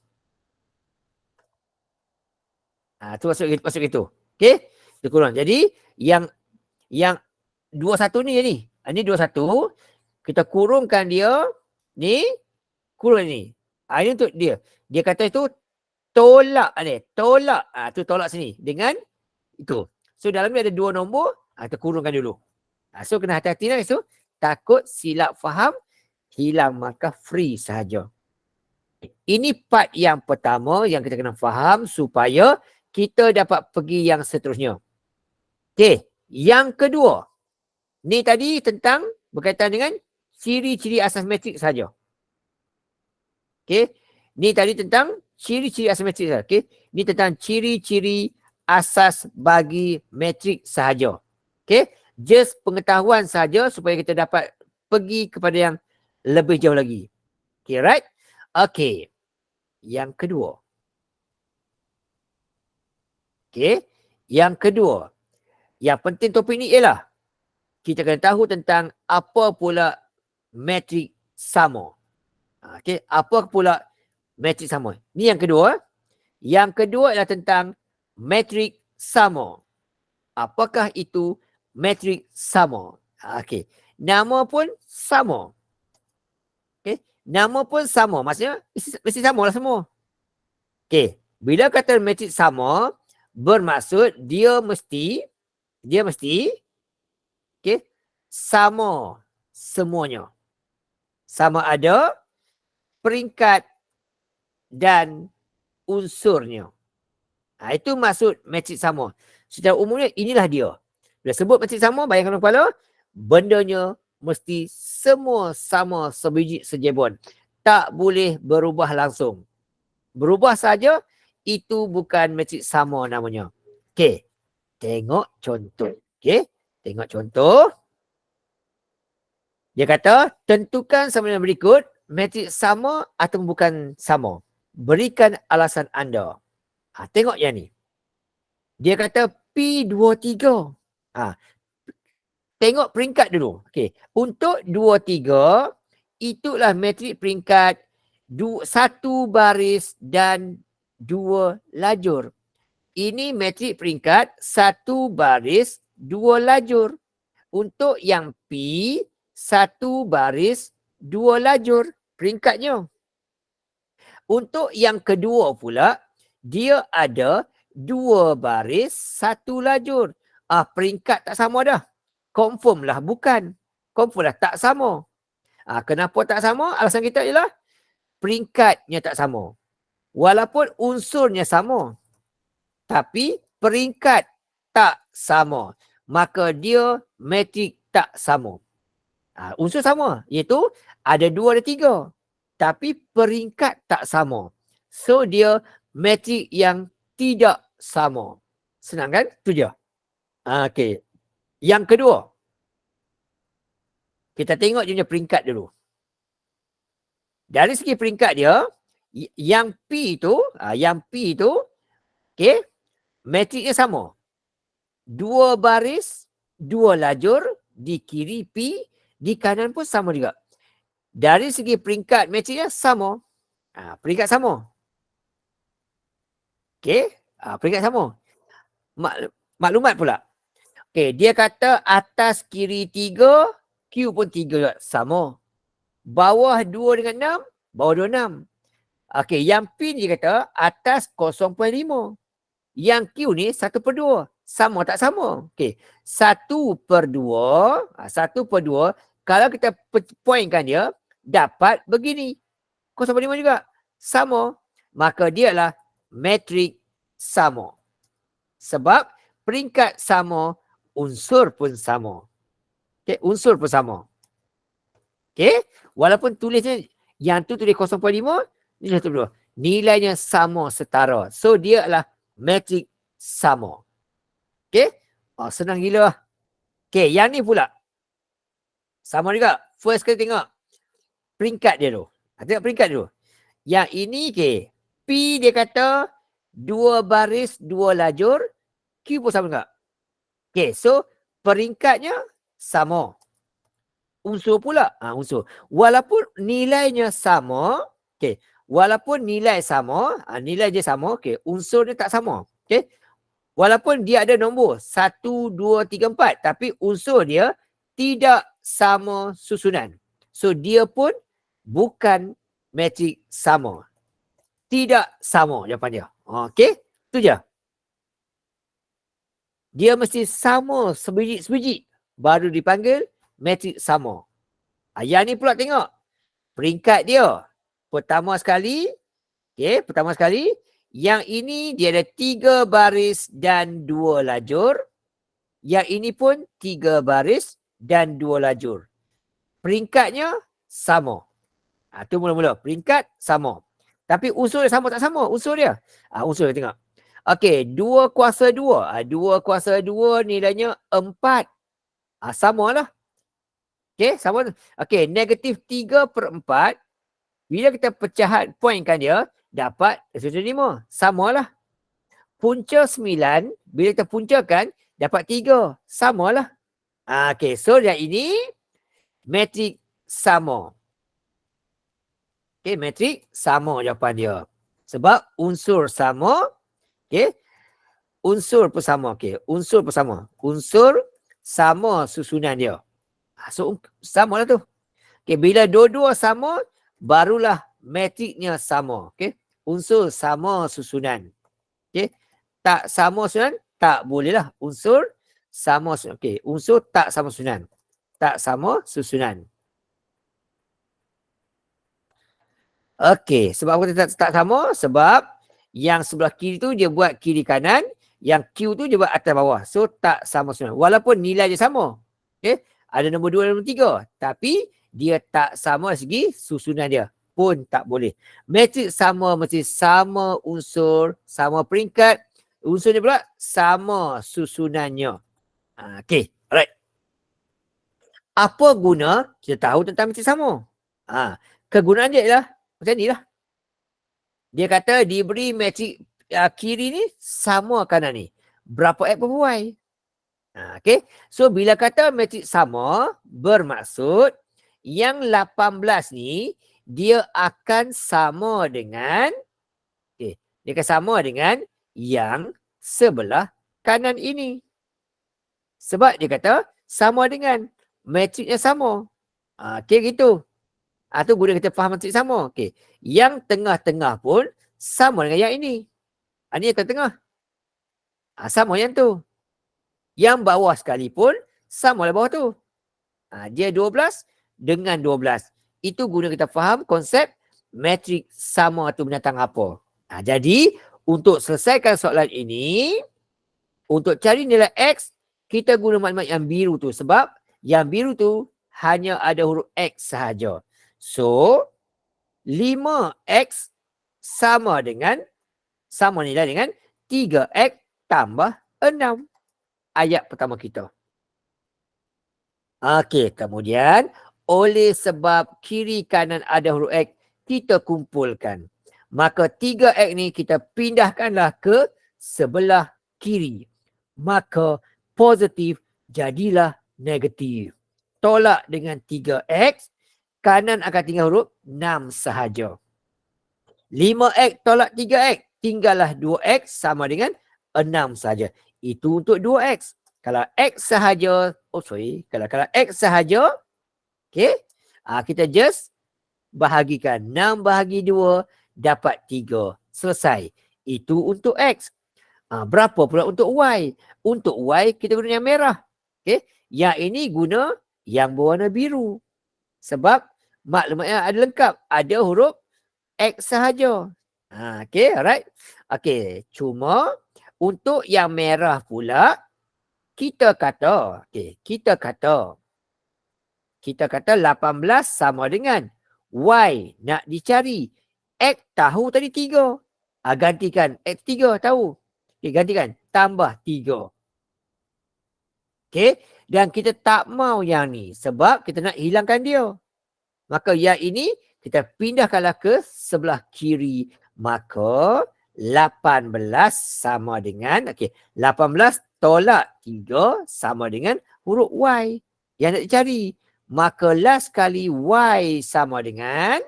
Tu masuk itu. Okey, kita kurang. Jadi yang 21 ni ni. Ni 21. Kita kurungkan dia ni, kurung ni. Ini untuk dia. Dia kata itu tolak ni. Tolak. Tu tolak sini dengan itu. So dalam ni ada 2 nombor. Kita kurungkan dulu. So kena hati-hati lah. So takut silap faham, hilang markah free sahaja. Ini part yang pertama yang kita kena faham supaya kita dapat pergi yang seterusnya. Okey, yang kedua. Ni tadi tentang berkaitan dengan ciri-ciri asas metrik sahaja. Okey, ni tadi tentang ciri-ciri asas metrik sahaja. Okey, ni tentang ciri-ciri asas bagi metrik sahaja. Okey, just pengetahuan saja supaya kita dapat pergi kepada yang lebih jauh lagi. Okay, right? Okay. Yang kedua. Okay. Yang kedua. Yang penting topik ni ialah kita kena tahu tentang apa pula metrik sama. Okay. Apa pula metrik sama? Ni yang kedua. Yang kedua ialah tentang metrik sama. Apakah itu metrik sama? Okay. Nama pun sama. Okay. Nama pun sama. Maksudnya mesti sama lah semua. Okay. Bila kata metrik sama, bermaksud dia mesti okay, sama semuanya. Sama ada peringkat dan unsurnya. Itu maksud metrik sama. Secara umumnya inilah dia. Bila sebut metrik sama, bayangkan kepala, bendanya mesti semua sama sebiji sejebon. Tak boleh berubah langsung. Berubah saja, itu bukan metrik sama namanya. Okey. Tengok contoh. Okey. Tengok contoh. Dia kata, tentukan sama dengan berikut, metrik sama atau bukan sama. Berikan alasan anda. Tengok yang ni. Dia kata P23. Tengok peringkat dulu. Okey. Untuk 23, itulah metrik peringkat 1 baris dan 2 lajur. Ini metrik peringkat 1 baris, 2 lajur. Untuk yang P, 1 baris, 2 lajur peringkatnya. Untuk yang kedua pula, dia ada 2 baris, 1 lajur. Peringkat tak sama dah. Confirm lah bukan. Confirm lah tak sama. Kenapa tak sama? Alasan kita ialah peringkatnya tak sama. Walaupun unsurnya sama. Tapi peringkat tak sama. Maka dia metrik tak sama. Unsur sama. Iaitu ada 2 ada 3. Tapi peringkat tak sama. So dia metrik yang tidak sama. Senang kan? Itu dia. Okey. Yang kedua. Kita tengok dia punya peringkat dulu. Dari segi peringkat dia, yang P itu, okey, metriknya sama. 2 baris, 2 lajur di kiri P, di kanan pun sama juga. Dari segi peringkat matriknya sama. Peringkat sama. Okey, peringkat sama. Maklumat pula. Okey, dia kata atas kiri 3, Q pun 3 juga. Sama. Bawah 2 dengan 6, bawah 2, 6. Okey, yang P ni dia kata atas 0.5. Yang Q ni 1/2. Sama tak sama? Okey, 1/2. 1/2. Kalau kita pointkan dia, dapat begini. 0.5 juga. Sama. Maka dia adalah matrik sama. Sebab peringkat sama, unsur pun sama. Okay, unsur pun sama. Okay, walaupun tulisnya yang tu tulis 0.5, ni 1/2. Nilainya sama setara. So dia adalah matrik sama. Okay, senang gila lah. Okay, yang ni pula sama juga. First kali tengok peringkat dia tu. Tengok peringkat dulu. Yang ini okay, P dia kata 2 baris 2 lajur, Q pun sama juga. Okay, so peringkatnya sama. Unsur pula, unsur. Walaupun nilainya sama, okay, walaupun nilai sama, nilai dia sama, okay, unsur dia tak sama. Okay, walaupun dia ada nombor 1, 2, 3, 4, tapi unsur dia tidak sama susunan. So dia pun bukan matrik sama. Tidak sama jawapan dia. Okey, tu je. Dia mesti sama sebiji-sebiji baru dipanggil matrik sama. Yang ni pula tengok peringkat dia. Pertama sekali, okey, pertama sekali, yang ini dia ada 3 baris dan 2 lajur. Yang ini pun 3 baris dan 2 lajur. Peringkatnya sama. Tu mula-mula. Peringkat sama. Tapi unsur dia sama tak sama? Unsur dia. Unsur dia tengok. Okey, 2 kuasa 2. 2 kuasa 2 nilainya 4. Sama lah. Okey, sama. Okey, negatif 3/4. Bila kita pecahan pointkan dia, dapat 5. Sama lah. Punca 9, bila kita puncakan, dapat 3. Sama lah. Okey, so yang ini matrik sama. Okey, matrik sama jawapan dia. Sebab unsur sama. Okey. Unsur pun sama. Okey, unsur pun sama. Unsur sama susunan dia. So sama lah tu. Okey, bila dua-dua sama, barulah matriknya sama. Okey. Unsur sama susunan. Okey. Tak sama susunan, tak boleh lah. Unsur sama susunan. Okey, unsur tak sama susunan. Tak sama susunan. Okey, sebab apa tak sama? Sebab yang sebelah kiri tu dia buat kiri kanan, yang Q tu dia buat atas bawah. So tak sama susunan. Walaupun nilai dia sama. Okey, ada nombor 2 dan nombor 3, tapi dia tak sama segi susunan dia. Pun tak boleh. Matrik sama mesti sama unsur, sama peringkat. Unsurnya pula sama susunannya. Okey, alright. Apa guna kita tahu tentang matrik sama? Kegunaan dia ialah macam ni lah. Dia kata diberi matrik kiri ni sama kanan ni. Berapa X berapa Y? Okay. So bila kata matrik sama, bermaksud yang 18 ni dia akan sama dengan, dia akan sama dengan yang sebelah kanan ini. Sebab dia kata sama dengan matriknya sama. Okay, gitu. Tu guna kita faham matrik sama. Okay. Yang tengah-tengah pun sama dengan yang ini. Ini yang tengah-tengah. Sama yang tu. Yang bawah sekalipun sama lah bawah tu. Dia 12 dengan 12. Itu guna kita faham konsep matrik sama tu binatang apa. Jadi, untuk selesaikan soalan ini, untuk cari nilai X, kita guna maklumat yang biru tu. Sebab yang biru tu hanya ada huruf X sahaja. So, 5X sama nilai dengan 3X tambah 6. Ayat pertama kita. Okey, kemudian oleh sebab kiri kanan ada huruf X, kita kumpulkan. Maka 3X ni kita pindahkanlah ke sebelah kiri. Maka positif jadilah negatif. Tolak dengan 3x, kanan akan tinggal huruf 6 sahaja. 5x tolak 3x, tinggallah 2x sama dengan 6 sahaja. Itu untuk 2x. Kalau x sahaja, kalau x sahaja, okay, kita just bahagikan 6 bahagi 2 dapat 3. Selesai. Itu untuk x. Berapa pula untuk y? Untuk y kita guna yang merah. Okay. Yang ini guna yang berwarna biru. Sebab maklumatnya ada lengkap. Ada huruf x sahaja. Okay, alright. Okay, cuma untuk yang merah pula, kita kata 18 sama dengan y nak dicari. X tahu tadi 3. Gantikan X 3 tahu. Okay, gantikan tambah 3. Okay. Dan kita tak mau yang ni sebab kita nak hilangkan dia. Maka yang ini kita pindahkanlah ke sebelah kiri. Maka 18 sama dengan 18 tolak 3 sama dengan huruf Y yang nak dicari. Maka last kali Y sama dengan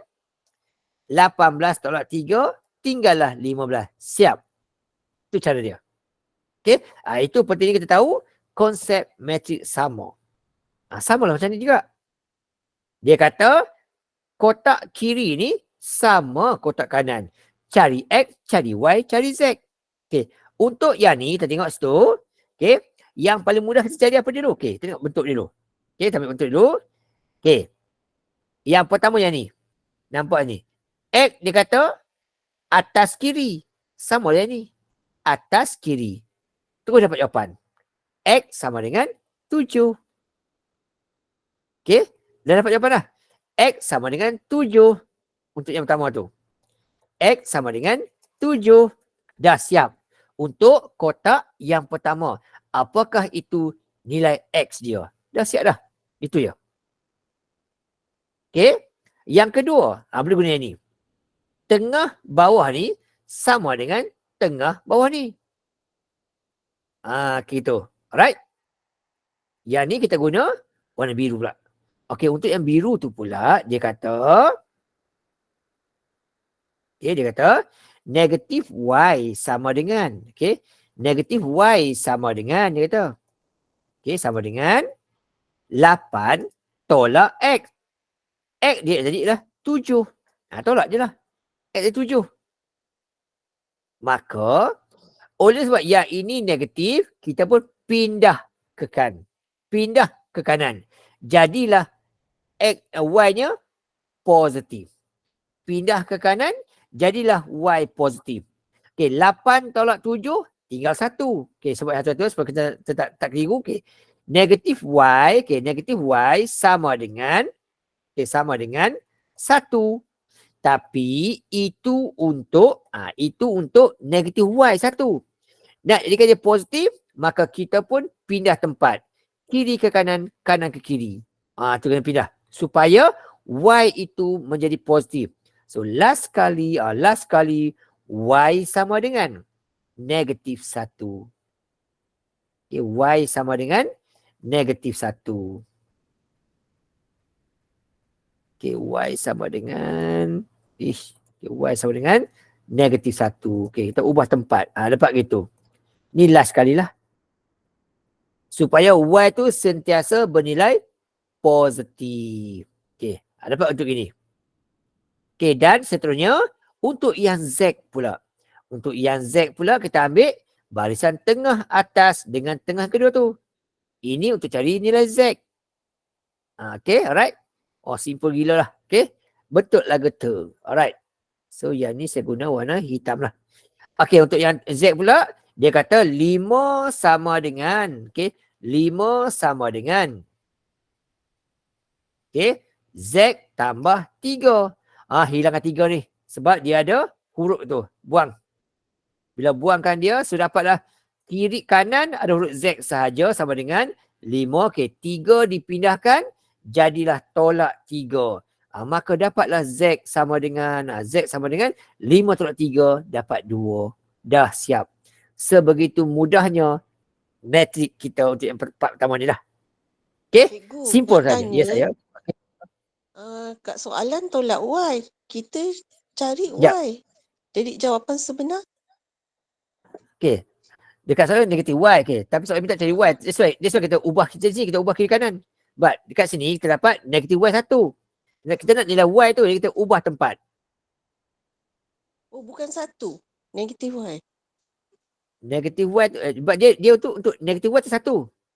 18 tolak 3, tinggallah 15. Siap. Itu cara dia. Okay. Itu pentingnya kita tahu konsep matriks sama. Sama lah macam ni juga. Dia kata kotak kiri ni sama kotak kanan. Cari X, cari Y, cari Z. Okay. Untuk yang ni, kita tengok situ. Okay. Yang paling mudah kita cari apa dulu? Okay. Tengok bentuk dulu. Okay. Kita ambil bentuk dulu. Okay. Yang pertama yang ni. Nampak ni. X dia kata atas kiri. Sama yang ni. Atas kiri. Terus dapat jawapan. X sama dengan 7. Okay. Dah dapat jawapan dah. X sama dengan 7. Untuk yang pertama tu. X sama dengan 7. Dah siap. Untuk kotak yang pertama. Apakah itu nilai X dia? Dah siap dah. Itu ya. Okay. Yang kedua. Boleh guna yang ni. Tengah bawah ni sama dengan tengah bawah ni. Gitu. Alright. Yang ni kita guna warna biru pula. Okey, untuk yang biru tu pula dia kata negatif Y sama dengan negatif Y sama dengan dia kata sama dengan 8 tolak X. X dia tadi lah 7. Tolak je lah. X dia 7. Maka oleh sebab yang ini negatif, kita pun pindah ke kanan. Pindah ke kanan. Jadilah Y-nya positif. Pindah ke kanan, jadilah Y positif. Okey, 8 tolak 7, tinggal 1. Okey, sebab satu supaya kita tak keliru. Okey. Negatif Y sama dengan 1. Tapi itu untuk negatif Y 1. Nak jadikan dia positif, maka kita pun pindah tempat. Kiri ke kanan, kanan ke kiri. Itu kena pindah. Supaya Y itu menjadi positif. So last kali Y sama dengan negatif 1. Okay, Y sama dengan negatif 1. Okay, Y sama dengan Y sama dengan negatif 1. Okay, kita ubah tempat. Dapat gitu. Ni last kali lah. Supaya Y tu sentiasa bernilai positif. Okay, dapat untuk ini. Okay, dan seterusnya untuk yang Z pula. Untuk yang Z pula kita ambil barisan tengah atas dengan tengah kedua tu. Ini untuk cari nilai Z. Okay, alright. Simple gila lah. Okay, betul lah getah. Alright. So yang ni saya guna warna hitam lah. Okay, untuk yang Z pula, dia kata 5 sama dengan. Okay, 5 sama dengan. Okay, Z tambah 3. Hilangkan 3 ni. Sebab dia ada huruf tu. Buang. Bila buangkan dia, sudah dapatlah kiri kanan ada huruf Z sahaja sama dengan 5. Okay, 3 dipindahkan. Jadilah tolak 3. Maka dapatlah Z sama dengan 5 tolak 3 dapat 2. Dah siap. Sebegitu mudahnya matrik kita untuk yang part pertama ni lah. Okay,
Cikgu,
simple
nak
saja. Ya saya.
kat soalan tolak Y. Kita cari
Sekejap.
Y. Jadi jawapan sebenar.
Okay. Dekat soalan negatif Y. Okay. Tapi soalan minta cari Y. That's why kita ubah kita sini, kita ubah kiri kanan. But dekat sini kita dapat negatif Y 1. Kita nak nilai Y tu, kita ubah tempat.
Oh, bukan 1. Negatif Y.
Negatif Y tu, sebab dia untuk negatif Y tu 1.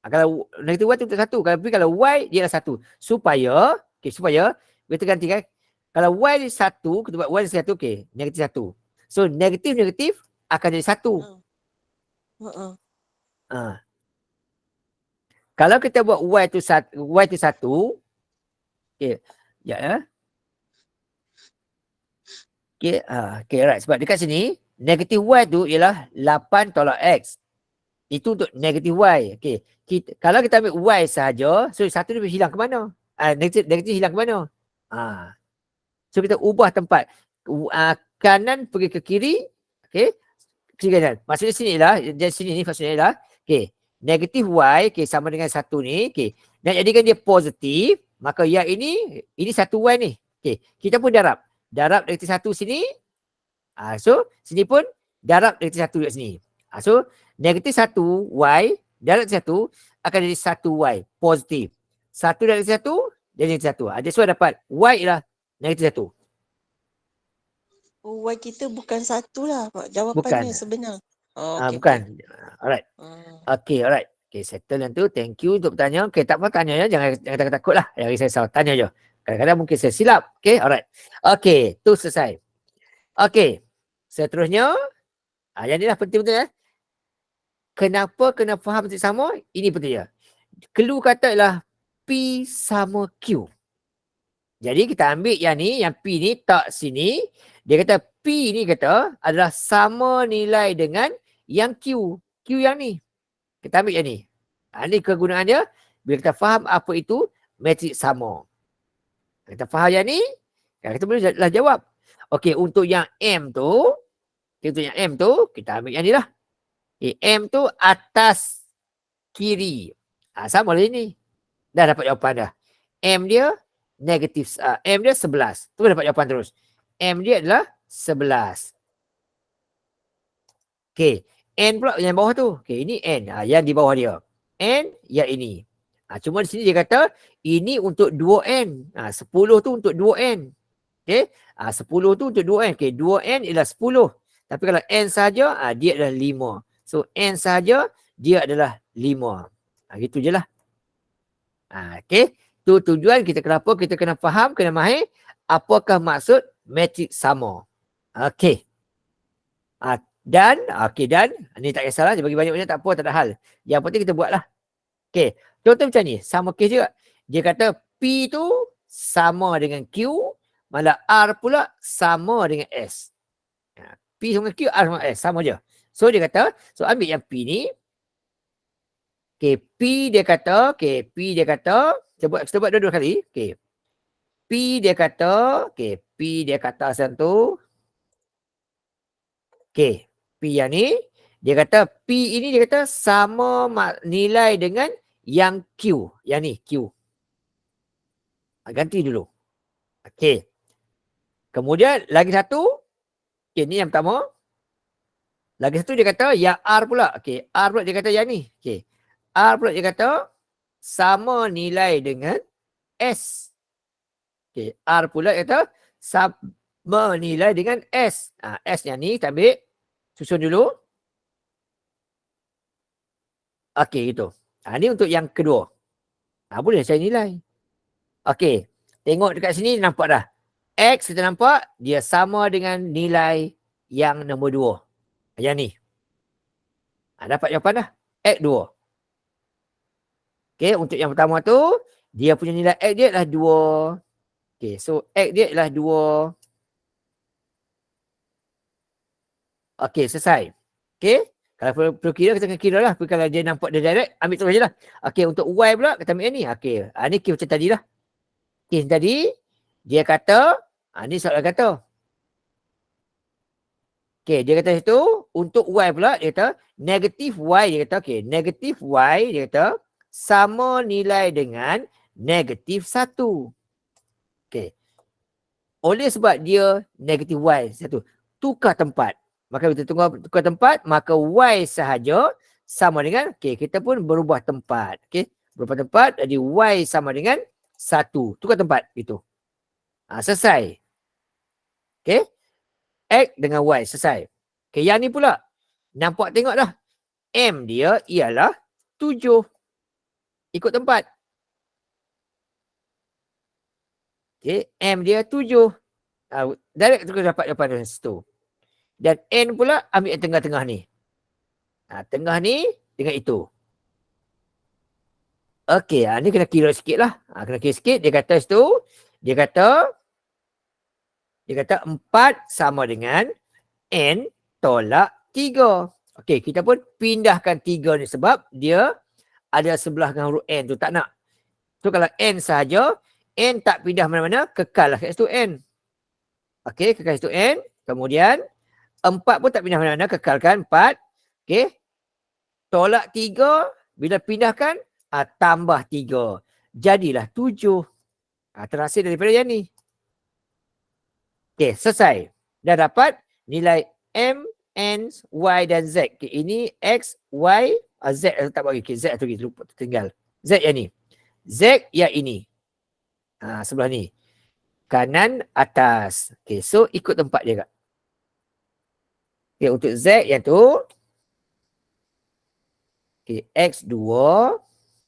Kalau negatif Y tu untuk 1. Kalau Y dia adalah 1. Supaya kita gantikan. Kalau Y ni 1, kita buat Y ni 1, okay. Negatif 1. So negatif akan jadi 1. Kalau kita buat Y tu 1, okay. Ya. Okay, right. Sebab dekat sini, negatif Y tu ialah 8 tolak X. Itu untuk negatif Y. Okay. Kalau kita ambil Y sahaja, so 1 ni hilang ke mana? Negatif hilang ke mana? So kita ubah tempat. Kanan pergi ke kiri. Okay. Kiri kanan. Maksudnya sini lah. Dari sini ni maksudnya lah. Okay. Negatif Y, okay, sama dengan 1 ni. Okay. Nak jadikan dia positif, maka yang ini 1 Y ni. Okay. Kita pun darab. Darab negatif 1 sini. So, sini pun darab negatif 1 dekat sini. So, negatif 1 Y darab 1 akan jadi 1 Y. Positif. 1 darab 1 jadi negatif 1. That's why dapat Y ialah negatif 1.
Oh, Y kita bukan 1 lah. Jawapannya sebenar.
Okay, bukan. Okay. Alright. Okay, alright. Okay, settle yang tu. Thank you untuk bertanya. Okay, tak apa tanya ya. Jangan takut lah. Jangan risau. Tanya je. Kadang-kadang mungkin saya silap. Okay, alright. Okay, tu selesai. Okay, seterusnya. Yang ni lah penting-penting ya. Kenapa kena faham matrik sama? Ini penting ya. Clue kata ialah P sama Q. Jadi kita ambil yang ni, yang P ni tak sini. Dia kata P ni kata adalah sama nilai dengan yang Q. Q yang ni. Kita ambil yang ni. Ini kegunaannya. Bila kita faham apa itu matrik sama. Kita faham yang ni, kita bolehlah jawab. Okey, untuk yang M tu, kita ambil yang ni lah. Okay, M tu atas kiri. Sama lah ini. Dah dapat jawapan dah. M dia negatif. M dia 11. Tu dapat jawapan terus. M dia adalah 11. Okay. N pula yang bawah tu. Okay, ini N. Yang di bawah dia. N yang ini. Cuma di sini dia kata ini untuk 2N. 10 tu untuk 2N. Okay. 10 tu untuk 2N. Okay. 2N ialah 10. Tapi kalau N saja, dia adalah 5. So, N saja dia adalah 5. Gitu je lah. Okay. Tu tujuan kita kenapa kita kena faham, kena mahir apakah maksud matrik sama. Okay. Dan ni tak kisahlah. Dia bagi banyak-banyak tak apa, tak ada hal. Yang penting kita buat lah. Okay. Contoh macam ni. Sama kes juga. Dia kata P tu sama dengan Q. Malah R pula sama dengan S. P sama Q, R sama S. Sama je. So dia kata, so ambil yang P ni. Okay, P dia kata, kita buat dua-dua kali. Okay. P dia kata macam tu. Okay, P yang ni, dia kata P ini dia kata sama nilai dengan yang Q. Yang ni, Q. Ganti dulu. Okay. Kemudian lagi satu. Okay, ni yang pertama. Lagi satu dia kata yang R pula. Okay, R pula dia kata yang ni. Okay. R pula dia kata sama nilai dengan S. Okay, R pula kata sama nilai dengan S. S yang ni kita ambil. Susun dulu. Okay, itu. Ni untuk yang kedua. Boleh saya nilai. Okay. Tengok dekat sini nampak dah. X kita nampak dia sama dengan nilai yang nombor 2. Yang ni. Dapat jawapan dah. X 2. Okay, untuk yang pertama tu, dia punya nilai X dia adalah 2. Okay, so X dia adalah 2. Okay, selesai. Okay, kalau perlu kira, kita akan kira lah. Tapi kalau dia nampak dia direct, ambil terus je lah. Okay, untuk Y pula, kita ambil yang ni. Okay, ni kira macam tadi lah. Okay, tadi, dia kata, ni soalan kata. Okey, dia kata situ untuk y pula dia kata negatif y, dia kata okey, negatif y dia kata sama nilai dengan negatif 1. Okey. Oleh sebab dia negatif y satu, tukar tempat. Maka kita tukar tempat, maka y sahaja sama dengan, okey, kita pun berubah tempat. Okey, berubah tempat, jadi y sama dengan 1. Tukar tempat gitu. Selesai. Okey, x dengan y selesai. Okey, yang ni pula. Nampak tengok dah. M dia ialah 7. Ikut tempat. Okey, M dia 7. Direct tu dapat jawapan dari situ. Dan N pula ambil yang tengah-tengah ni. Tengah ni dengan itu. Okey, ni kena kira sikit lah. Kena kira sikit. Dia kata situ, dia kata 4 sama dengan N tolak 3. Okey, kita pun pindahkan 3 ni sebab dia ada sebelah dengan huruf N tu, tak nak. So kalau N sahaja, N tak pindah mana-mana, kekal lah kat situ N. Okey, kekal situ N. Kemudian 4 pun tak pindah mana-mana, kekalkan 4. Okey. Tolak 3, bila pindahkan, tambah 3. Jadilah 7. Terhasil daripada yang ni. Okey, selesai. Dah dapat nilai M, N, Y dan Z. Okay, ini X, Y, Z tak bagi. Okay, Z tu lupa tertinggal. Z yang ni. Z yang ini. Sebelah ni. Kanan atas. Okay, so ikut tempat dia, Kak. Okay, untuk Z yang tu. Okay, X2.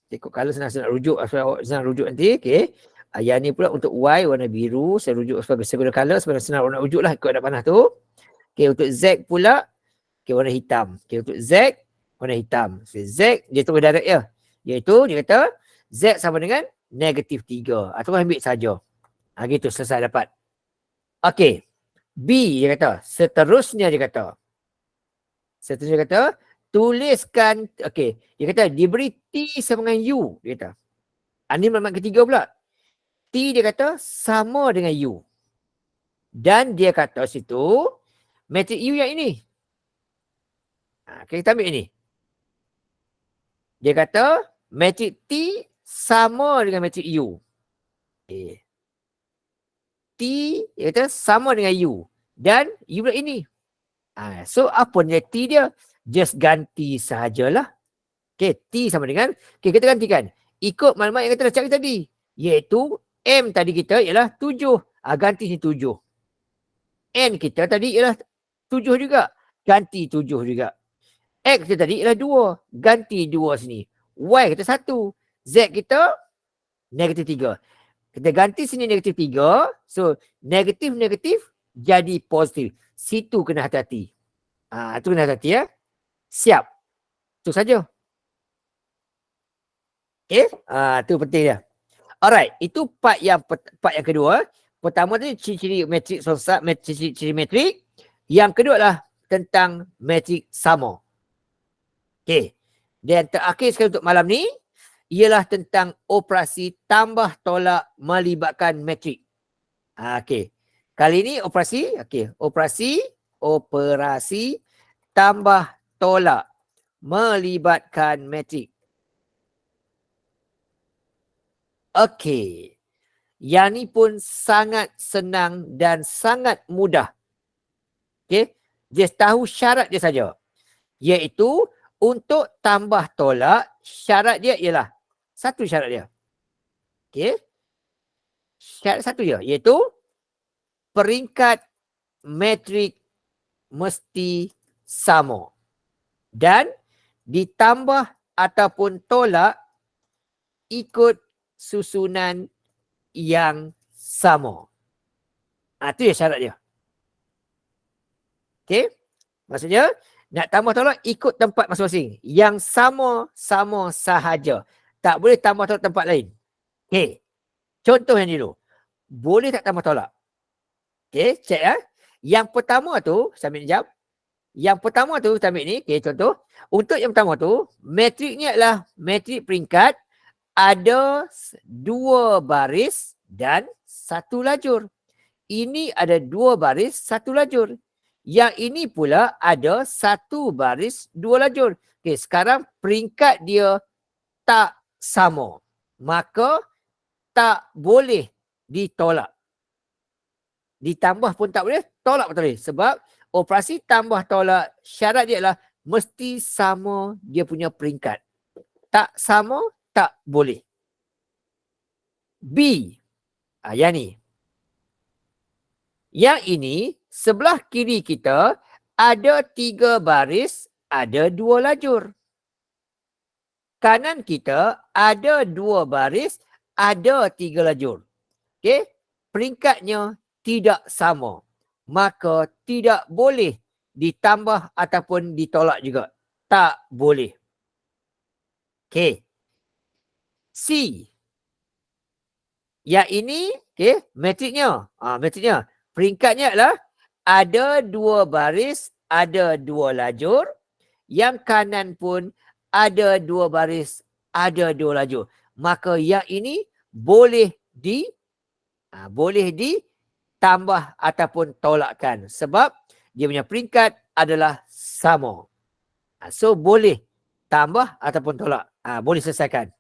Ikut color senang rujuk. Senang rujuk nanti. Okay. Yang ni pula untuk Y warna biru. Saya rujuk sebagai guna color. Sebenarnya senang warna rujuk lah. Ikut ada panah tu. Okay, untuk Z pula. Okay, warna hitam. Okay, untuk Z. Warna hitam. So, Z dia terus direct ya. Iaitu dia kata Z sama dengan negatif 3. Terus ambil saja. Gitu selesai dapat. Okey. B dia kata. Seterusnya dia kata. Tuliskan. Okey. Dia kata diberi T sama dengan U. Dia kata. Ini maklumat ketiga pula. T dia kata sama dengan U. Dan dia kata situ. Matrik U yang ini. Kita ambil ini. Dia kata matrik T sama dengan matrik U. Okay. T dia kata sama dengan U. Dan U pula ini. So apa nilai T dia? Just ganti sahajalah. Okay, T sama dengan. Okay, kita gantikan. Ikut maklumat yang kita dah cari tadi. Iaitu M tadi kita ialah 7. Ganti ni 7. N kita tadi ialah 7 juga. Ganti 7 juga. X kita tadi ialah 2. Ganti 2 sini. Y kita 1. Z kita negatif 3. Kita ganti sini negatif 3. So, negatif-negatif jadi positif. Situ kena hati-hati. Itu kena hati-hati ya. Siap. Itu saja. Okay. Itu penting dia. Alright. Itu part yang kedua. Pertama tadi ciri-ciri matrik sosial, ciri-ciri matrik. Yang kedua adalah tentang matrik sama. Okay. Dan terakhir sekali untuk malam ni ialah tentang operasi tambah tolak melibatkan matrik. Okey. Kali ini operasi, operasi tambah tolak melibatkan matrik. Okey. Yang ni pun sangat senang dan sangat mudah. Okey. Just tahu syarat dia saja. Iaitu untuk tambah tolak, syarat dia ialah satu syarat dia. Okey. Syarat satu je, iaitu peringkat matrik mesti sama. Dan ditambah ataupun tolak ikut susunan yang sama. Itu ya syarat dia. Okey. Maksudnya, nak tambah tolak ikut tempat masing-masing. Yang sama-sama sahaja. Tak boleh tambah tolak tempat lain. Okey. Contoh yang dulu. Boleh tak tambah tolak? Okey, cek ya. Yang pertama tu, saya ambil jap. Yang pertama tu, saya ambil ni. Okey, contoh. Untuk yang pertama tu, matriknya adalah matrik peringkat ada 2 baris dan 1 lajur. Ini ada 2 baris, 1 lajur. Yang ini pula ada satu baris dua lajur. Okey, sekarang peringkat dia tak sama. Maka tak boleh ditolak. Ditambah pun tak boleh, tolak pun tak boleh. Sebab operasi tambah tolak syarat dia adalah mesti sama dia punya peringkat. Tak sama, tak boleh. B. Yang ni. Yang ini, sebelah kiri kita ada 3 baris, ada 2 lajur. Kanan kita ada 2 baris, ada 3 lajur. Okey? Peringkatnya tidak sama. Maka tidak boleh ditambah ataupun ditolak juga. Tak boleh. Okey. C. Yang ini, okey, matriknya. Matriknya. Peringkatnya adalah ada 2 baris, ada 2 lajur. Yang kanan pun ada 2 baris, ada 2 lajur. Maka yang ini boleh boleh ditambah ataupun tolakkan. Sebab dia punya peringkat adalah sama. So boleh tambah ataupun tolak. Boleh selesaikan.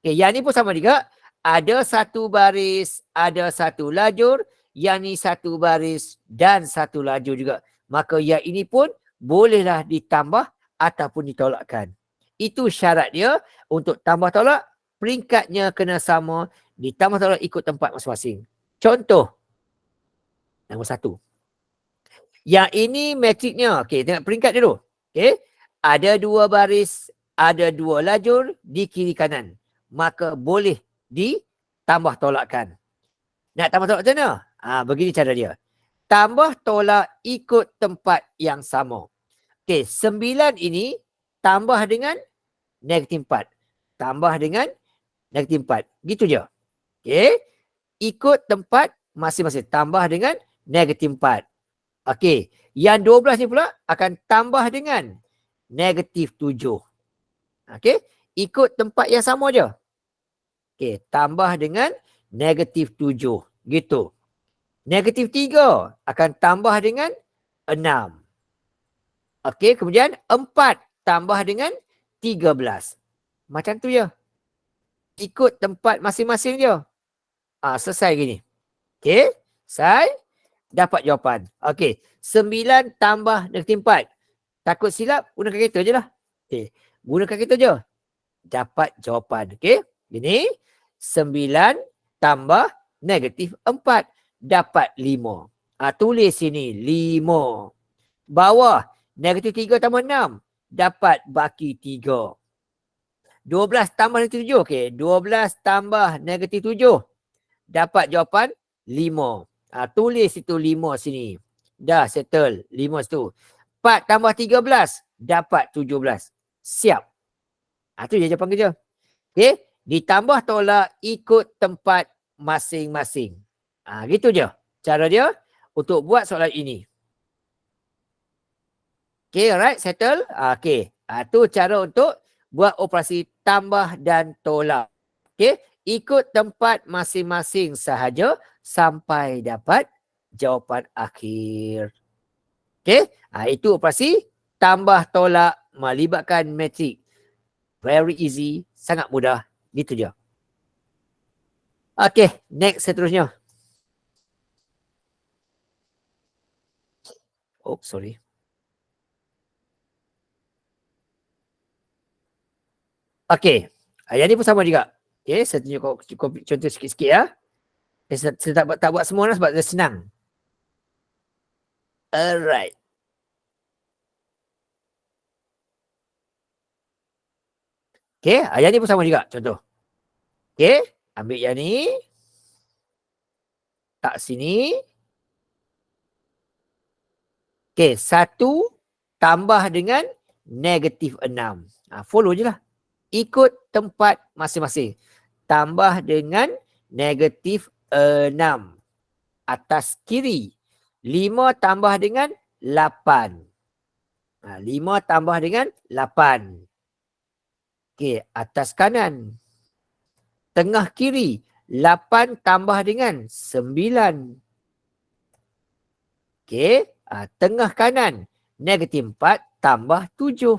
Okay, yang ni pun sama juga. Ada satu baris, ada satu lajur. Yang ni satu baris dan satu lajur juga. Maka yang ini pun bolehlah ditambah ataupun ditolakkan. Itu syarat dia untuk tambah tolak. Peringkatnya kena sama. Ditambah tolak ikut tempat masing-masing. Contoh. Nombor 1. Yang ini matriknya. Okey, tengok peringkat dulu. Okey. Ada 2 baris, ada 2 lajur di kiri kanan. Maka boleh ditambah tolakkan. Nak tambah tolak macam mana? Begini cara dia. Tambah tolak ikut tempat yang sama. Okey, 9 ini tambah dengan negatif 4. Tambah dengan negatif 4. Gitu je. Okey. Ikut tempat masing-masing. Tambah dengan negatif 4. Okey. Yang 12 ni pula akan tambah dengan negatif 7. Okey. Ikut tempat yang sama je. Okey. Tambah dengan negatif 7. Gitu. Negatif 3 akan tambah dengan 6. Okey. Kemudian 4 tambah dengan 13. Macam tu je. Ikut tempat masing-masing je. Selesai gini. Okey. Selesai. Dapat jawapan. Okey. 9 tambah negatif 4. Takut silap, gunakan kereta je lah. Okey. Gunakan kereta je. Dapat jawapan. Okey. Gini. 9 tambah negatif 4. Dapat 5. Tulis sini. 5. Bawah. Negatif 3 tambah 6. Dapat baki 3. 12 tambah negatif 7. Okey. 12 tambah negatif 7. Dapat jawapan 5. Tulis itu 5 sini. Dah settle. 5 situ. 4 tambah 13. Dapat 17. Siap. Itu je jawapan kerja. Okey. Ditambah tolak ikut tempat masing-masing. Gitu je. Cara dia untuk buat soalan ini. Okey, alright. Settle. Okey. Itu cara untuk buat operasi tambah dan tolak. Okey. Ikut tempat masing-masing sahaja sampai dapat jawapan akhir. Okey. Itu operasi tambah tolak melibatkan matrik. Very easy. Sangat mudah. Gitu je. Okey. Next seterusnya. Oh, sorry. Okey. Yang ni pun sama juga. Okey. Saya tunjuk contoh sikit-sikit ya. Saya tak buat semua lah sebab dia senang. Alright. Okey, yang ni pun sama juga contoh. Okey, ambil yang ni. Tak sini. Okey, 1 tambah dengan negatif 6. Follow je lah. Ikut tempat masing-masing. Tambah dengan negatif 6. Atas kiri. 5 tambah dengan 8. 5 tambah dengan 8. Okey, atas kanan. Tengah kiri. 8 tambah dengan 9. Okey. Tengah kanan negatif 4 tambah 7.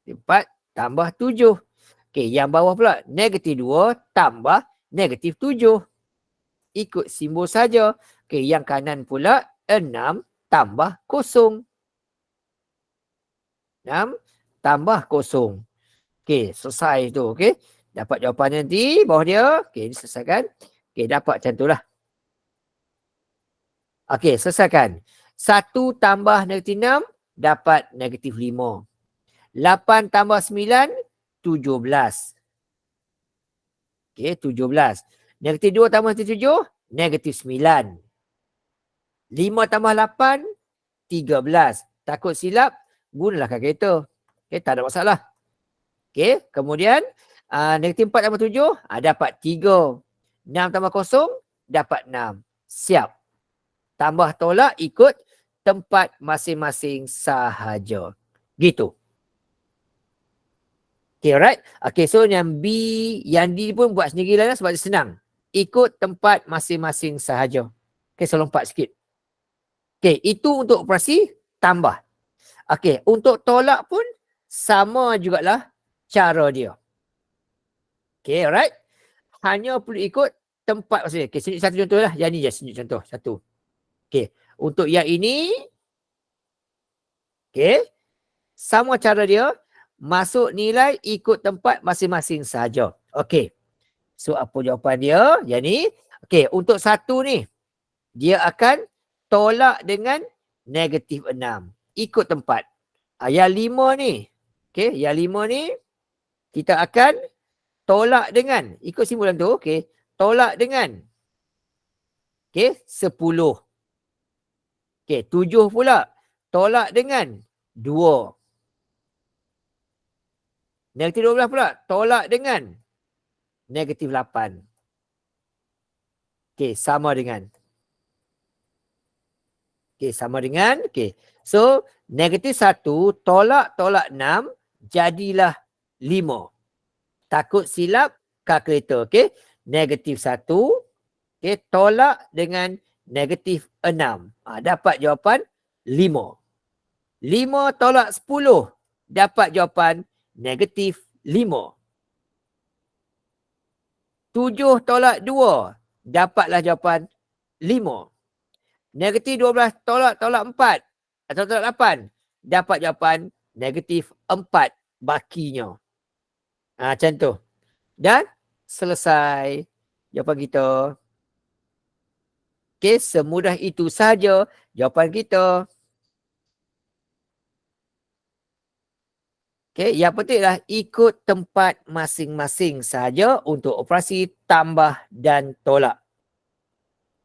4 tambah 7. Okey, yang bawah pula negatif 2 tambah negatif 7. Ikut simbol saja. Okey, yang kanan pula 6 tambah 0. 6 tambah 0. Okey, selesai tu. Okey. Dapat jawapan nanti bawah dia. Okey, ini selesaikan. Okey, dapat macam tu lah. Okey, selesaikan. 1 tambah negatif 6 dapat negatif 5. 8 tambah 9, 17. Okey, 17. Negatif 2 tambah negatif 7, negatif 9. 5 tambah 8, 13. Takut silap, gunalah kalkulator. Okey, tak ada masalah. Okey, kemudian negatif 4 tambah 7, dapat 3. 6 tambah 0, dapat 6. Siap. Tambah tolak ikut tempat masing-masing sahaja. Gitu. Okay, alright. Okay, so yang B, yang D pun buat sendiri lah sebab dia senang. Ikut tempat masing-masing sahaja. Okay, so lompat sikit. Okay, itu untuk operasi tambah. Okay, untuk tolak pun sama jugalah cara dia. Okay, alright. Hanya perlu ikut tempat maksudnya. Okay, tunjuk satu contoh lah. Yang ni je tunjuk contoh. Satu. Okay, untuk yang ini. Okay, sama cara dia. Masuk nilai ikut tempat masing-masing sahaja. Okay. So, apa jawapan dia? Yang ni. Okay, untuk satu ni. Dia akan tolak dengan negatif 6. Ikut tempat. Yang 5 ni. Okay, yang 5 ni. Kita akan tolak dengan. Ikut simbolan tu. Okay. Tolak dengan. Okay, 10. Okay, 7 pula. Tolak dengan 2. Negatif 12 pula. Tolak dengan negatif 8. Okey, sama dengan. Okey, sama dengan. Okey. So, negatif 1 tolak 6 jadilah 5. Takut silap kalkulator. Okey. Negatif 1. Okey, tolak dengan negatif 6. Dapat jawapan 5. 5 tolak 10. Dapat jawapan negatif 5. 7 tolak 2. Dapatlah jawapan 5. Negatif 12 tolak 4. Atau tolak 8. Dapat jawapan negatif 4 bakinya. Macam tu. Dan selesai jawapan kita. Okey, semudah itu sahaja jawapan kita. Okay, yang penting adalah ikut tempat masing-masing sahaja untuk operasi tambah dan tolak.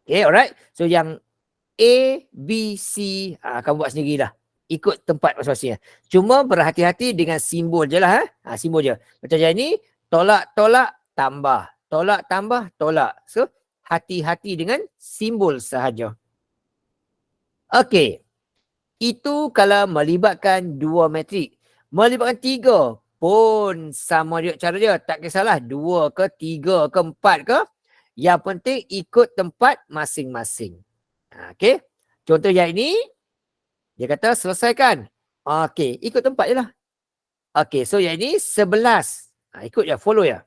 Okay, alright. So yang A, B, C, kamu buat sendirilah. Ikut tempat masing-masing. Cuma berhati-hati dengan simbol je lah. Simbol je. Macam yang ni, tolak, tambah. Tolak, tambah, tolak. So, hati-hati dengan simbol sahaja. Okay. Itu kalau melibatkan dua metrik. Melibatkan 3 pun sama dia cara dia. Tak kisahlah 2 ke 3 ke 4 ke. Yang penting ikut tempat masing-masing. Okey. Contoh yang ini. Dia kata selesaikan. Okey. Ikut tempat je lah. Okey. So yang ini 11. Ikut je. Follow je.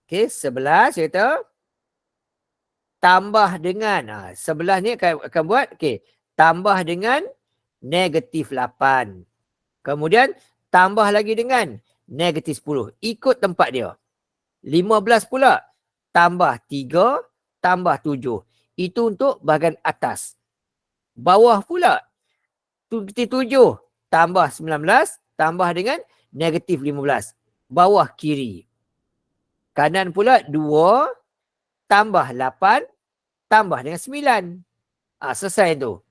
Okey. 11 dia kata. Tambah dengan. 11 ni akan buat. Okey. Tambah dengan negatif 8. Kemudian tambah lagi dengan negatif 10. Ikut tempat dia. 15 pula. Tambah 3. Tambah 7. Itu untuk bahagian atas. Bawah pula. 7. Tambah 19. Tambah dengan negatif 15. Bawah kiri. Kanan pula 2. Tambah 8. Tambah dengan 9. Selesai tu.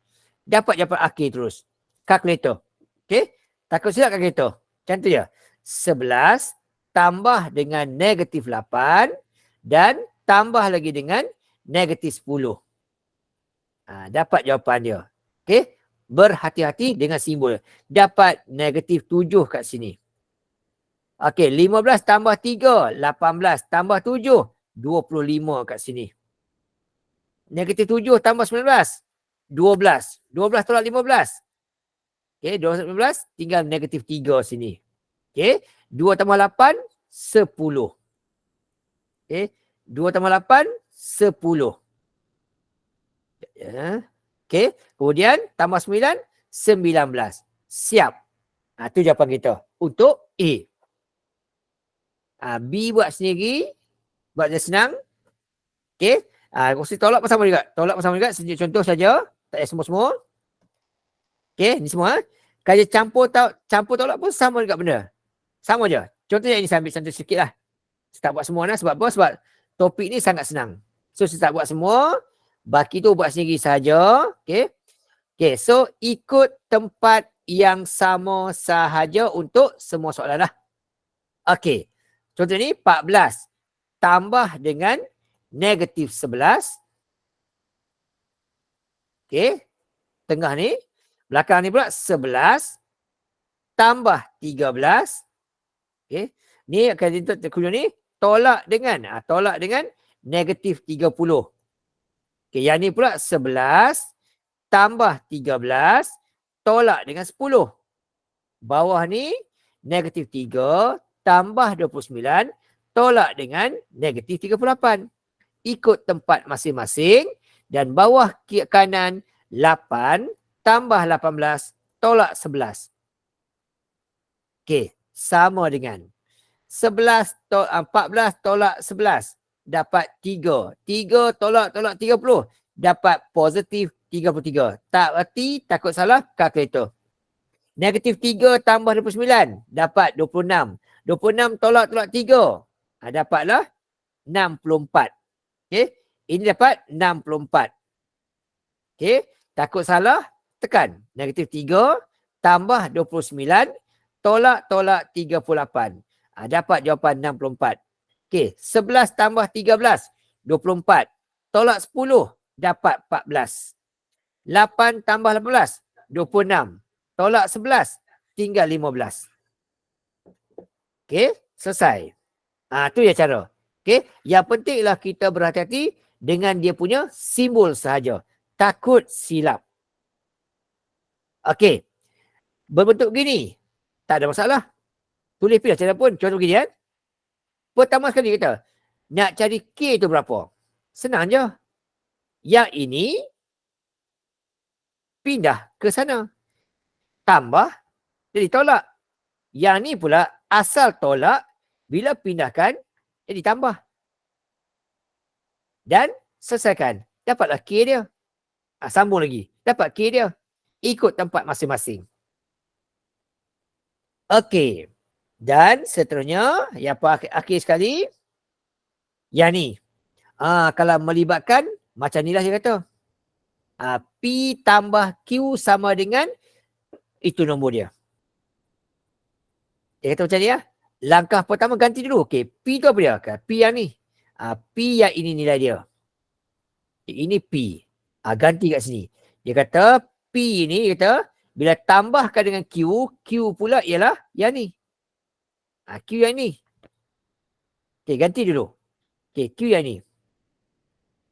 Dapat jawapan akhir terus. Kalkulator. Okey. Takut silap kalkulator. Macam tu je. 11 tambah dengan negatif 8 dan tambah lagi dengan negatif 10. Dapat jawapan dia. Okey. Berhati-hati dengan simbol. Dapat negatif 7 kat sini. Okey. 15 tambah 3. 18 tambah 7. 25 kat sini. Negatif 7 tambah 19. 12. 12 tolak 15. Okey, 12 tolak 15 tinggal negatif 3 sini. Okey, 2 tambah 8, 10. Okey, 2 tambah 8, 10. Ya. Okey, kemudian tambah 9, 19. Siap. Itu jawapan kita untuk A. B buat sendiri. Buat dia senang. Okey. Kongsi tolak pun sama juga. Tolak pun sama juga. Contoh saja. Tak payah semua-semua. Okey, ni semua. Kalau campur tolak pun sama juga benda. Sama je. Contohnya ini saya ambil contoh sikit lah. Saya tak buat semua lah. Sebab apa? Sebab topik ni sangat senang. So, saya tak buat semua. Baki tu buat sendiri sahaja. Okey. Okey, so ikut tempat yang sama sahaja untuk semua soalan lah. Okey. Contoh ni 14 tambah dengan negatif 11. Okey. Tengah ni. Belakang ni pula 11 tambah 13. Okey. Ni akan terkunyah ni tolak dengan negatif 30. Okey, yang ni pula 11 tambah 13 tolak dengan 10. Bawah ni negatif 3 tambah 29 tolak dengan negatif 38. Ikut tempat masing-masing dan bawah kiri kanan 8 tambah 18 tolak 11. Okey, sama dengan 14 tolak 11 dapat 3. 3 tolak 30 dapat positif 33. Tak erti, takut salah, kalkulator. Negatif 3 tambah 29 dapat 26. 26 tolak 3. Dapatlah 64. Okey, ini dapat 64. Okey, takut salah, tekan. Negatif 3 tambah 29 tolak 38. Dapat jawapan 64. Okey, 11 tambah 13, 24. Tolak 10, dapat 14. 8 tambah 18, 26. Tolak 11, tinggal 15. Okey, selesai. Tu ya cara. Okey, yang pentinglah kita berhati-hati dengan dia punya simbol sahaja. Takut silap. Okey, berbentuk gini. Tak ada masalah. Tulis pilih cara pun. Contoh begini kan. Pertama sekali kita nak cari K tu berapa. Senang je. Yang ini pindah ke sana. Tambah, jadi tolak. Yang ni pula asal tolak, bila pindahkan, jadi tambah. Dan selesaikan. Dapatlah K dia. Sambung lagi. Dapat K dia. Ikut tempat masing-masing. Okey. Dan seterusnya, yang akhir sekali, yang ni. Kalau melibatkan, macam ni lah dia kata. P tambah Q sama dengan itu nombor dia. Dia kata macam ni ya. Langkah pertama ganti dulu. Okey, P tu apa dia? P yang ni. P yang ini nilai dia. Ini P. Ganti kat sini. Dia kata P ni kata bila tambahkan dengan Q, Q pula ialah yang ni. Q yang ni. Okey, ganti dulu. Okey, Q yang ni.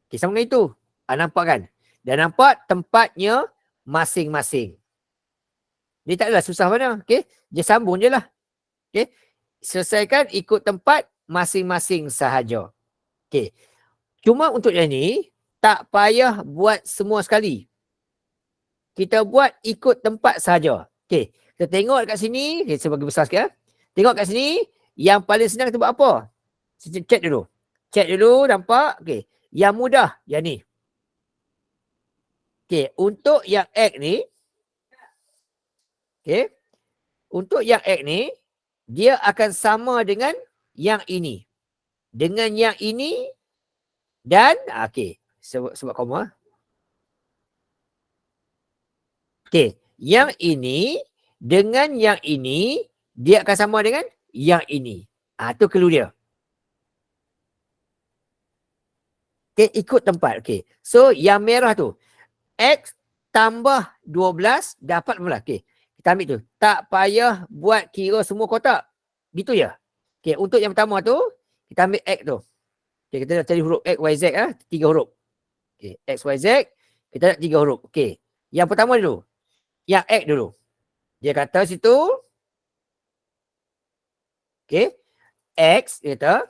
Okey, sama dengan itu. Nampak kan? Dan nampak tempatnya masing-masing. Dia tak adalah susah mana. Okey, dia sambung je lah. Okey, selesaikan ikut tempat masing-masing sahaja. Okey, cuma untuk yang ni, tak payah buat semua sekali. Kita buat ikut tempat sahaja. Okey, kita tengok kat sini. Okay, saya bagi besar sikit. Tengok kat sini, yang paling senang kita buat apa? Check dulu. Check dulu, nampak? Okey, yang mudah, yang ni. Okey, untuk yang X ni, okey, untuk yang X ni, dia akan sama dengan yang ini. Dengan yang ini dan, okey, sebab koma. Okey, yang ini dengan yang ini, dia akan sama dengan yang ini. Tu clue dia. Okey, ikut tempat. Okey, so yang merah tu, X tambah 12 dapat berapa? Okey, kita ambil tu. Tak payah buat kira semua kotak. Gitu je. Okey, untuk yang pertama tu, kita ambil X tu. Okey, kita dah cari huruf X, Y, Z. 3 huruf. Okay. X, Y, Z. Kita nak 3 huruf. Okay. Yang pertama dulu. Yang X dulu. Dia kata situ. Okay. X kata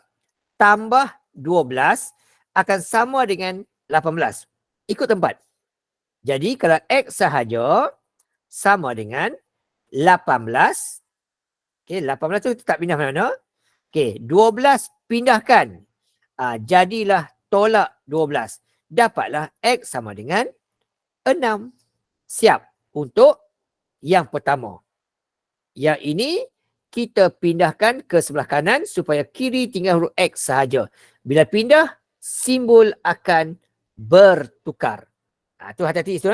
tambah 12 akan sama dengan 18. Ikut tempat. Jadi kalau X sahaja sama dengan 18. Okay, 18 tu tak pindah mana-mana. Okay, 12 pindahkan. Jadilah tolak 12. Dapatlah X sama dengan 6. Siap untuk yang pertama. Yang ini kita pindahkan ke sebelah kanan supaya kiri tinggal huruf X sahaja. Bila pindah, simbol akan bertukar. Tu hati-hati tu.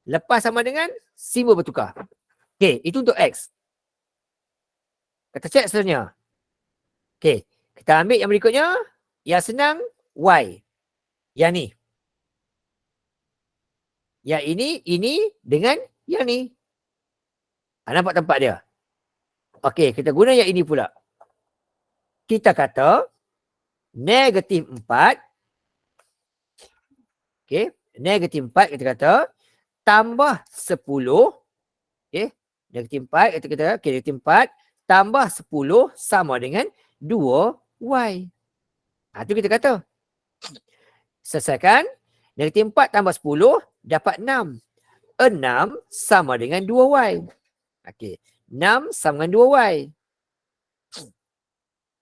Lepas sama dengan, simbol bertukar. Okey, itu untuk X. Kita cek seterusnya. Okey, kita ambil yang berikutnya. Yang senang, Y. Yang ni. Yang ini dengan yang ni. Nampak tempat dia? Okey, kita guna yang ini pula. Kita kata negatif 4. Okey, negatif 4 kita kata tambah 10. Okey, negatif 4 kita kata okay, negatif 4 tambah 10 sama dengan 2Y. Itu kita kata. Selesaikan. Negatif 4 tambah 10 dapat 6. 6 sama dengan 2Y. Okey, 6 sama dengan 2Y.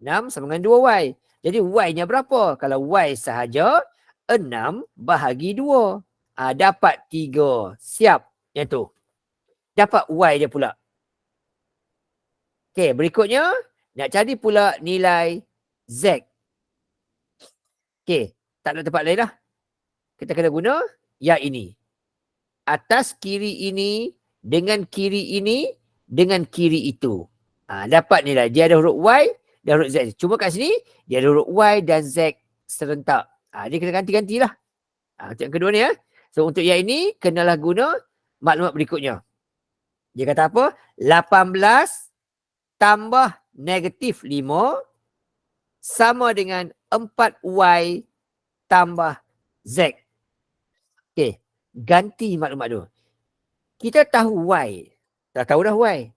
6 sama dengan 2Y. Jadi Y-nya berapa? Kalau Y sahaja, 6 bahagi 2. Dapat 3. Siap. Yang tu. Dapat Y dia pula. Okey, berikutnya, nak cari pula nilai Z. Okey, tak ada tempat lain lah. Kita kena guna yang ini. Atas kiri ini, dengan kiri ini, dengan kiri itu. Dapat nilai. Dia ada huruf Y, dan huruf Z. Cuma kat sini, dia ada huruf Y dan Z serentak. Dia kena ganti-gantilah. Untuk yang kedua ni ya. So untuk yang ini, kenalah guna maklumat berikutnya. Dia kata apa? 18 tambah negatif 5 sama dengan 4Y tambah Z. Okey, ganti maklumat tu. Kita tahu Y. Dah tahu dah Y.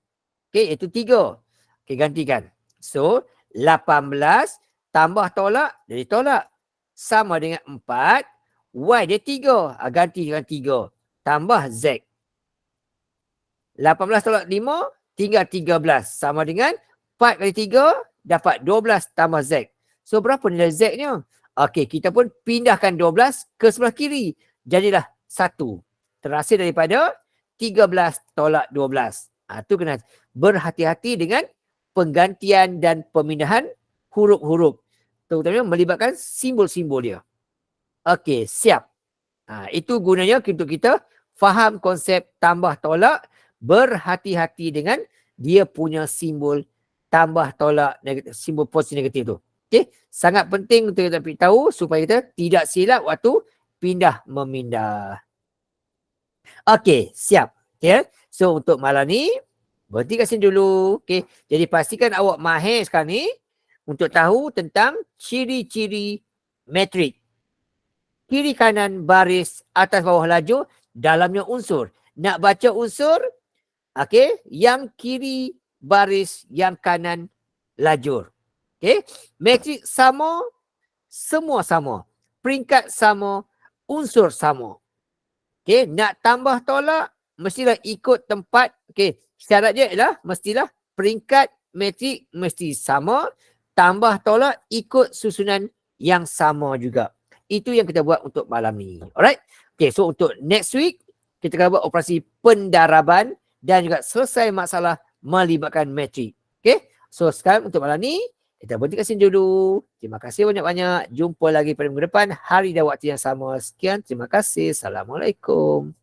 Okey, itu 3. Okey, gantikan. So, 18 tambah tolak, jadi tolak. Sama dengan 4. Y dia 3. Ganti dengan 3. Tambah Z. 18 tolak 5, tinggal 13. Sama dengan 4 kali 3, dapat 12 tambah Z. So, berapa nilai Z-nya? Okey, kita pun pindahkan 12 ke sebelah kiri. Jadilah 1. Terhasil daripada 13 tolak 12. Itu kena berhati-hati dengan penggantian dan pemindahan huruf-huruf. Terutamanya melibatkan simbol-simbol dia. Okey, siap. Itu gunanya untuk kita faham konsep tambah tolak, berhati-hati dengan dia punya simbol tambah tolak negatif, simbol positif negatif tu. Okey, sangat penting untuk kita tahu supaya kita tidak silap waktu pindah memindah. Okey, siap. Okay. So untuk malam ni berhenti kat sini dulu. Okey, jadi pastikan awak mahir sekarang ni untuk tahu tentang ciri-ciri metrik. Kiri kanan baris, atas bawah lajur, dalamnya unsur. Nak baca unsur, okey, yang kiri baris, yang kanan lajur. Okey, metrik sama, semua sama. Peringkat sama, unsur sama. Okey, nak tambah tolak, mestilah ikut tempat. Okey, syarat dia ialah mestilah peringkat metrik mesti sama, tambah tolak ikut susunan yang sama juga. Itu yang kita buat untuk malam ni. Alright? Okey, so untuk next week, kita akan buat operasi pendaraban dan juga selesai masalah melibatkan metrik. Okey? So sekarang untuk malam ni, kita berhenti kat sini dulu. Terima kasih banyak-banyak. Jumpa lagi pada minggu depan, hari dan waktu yang sama. Sekian, terima kasih. Assalamualaikum.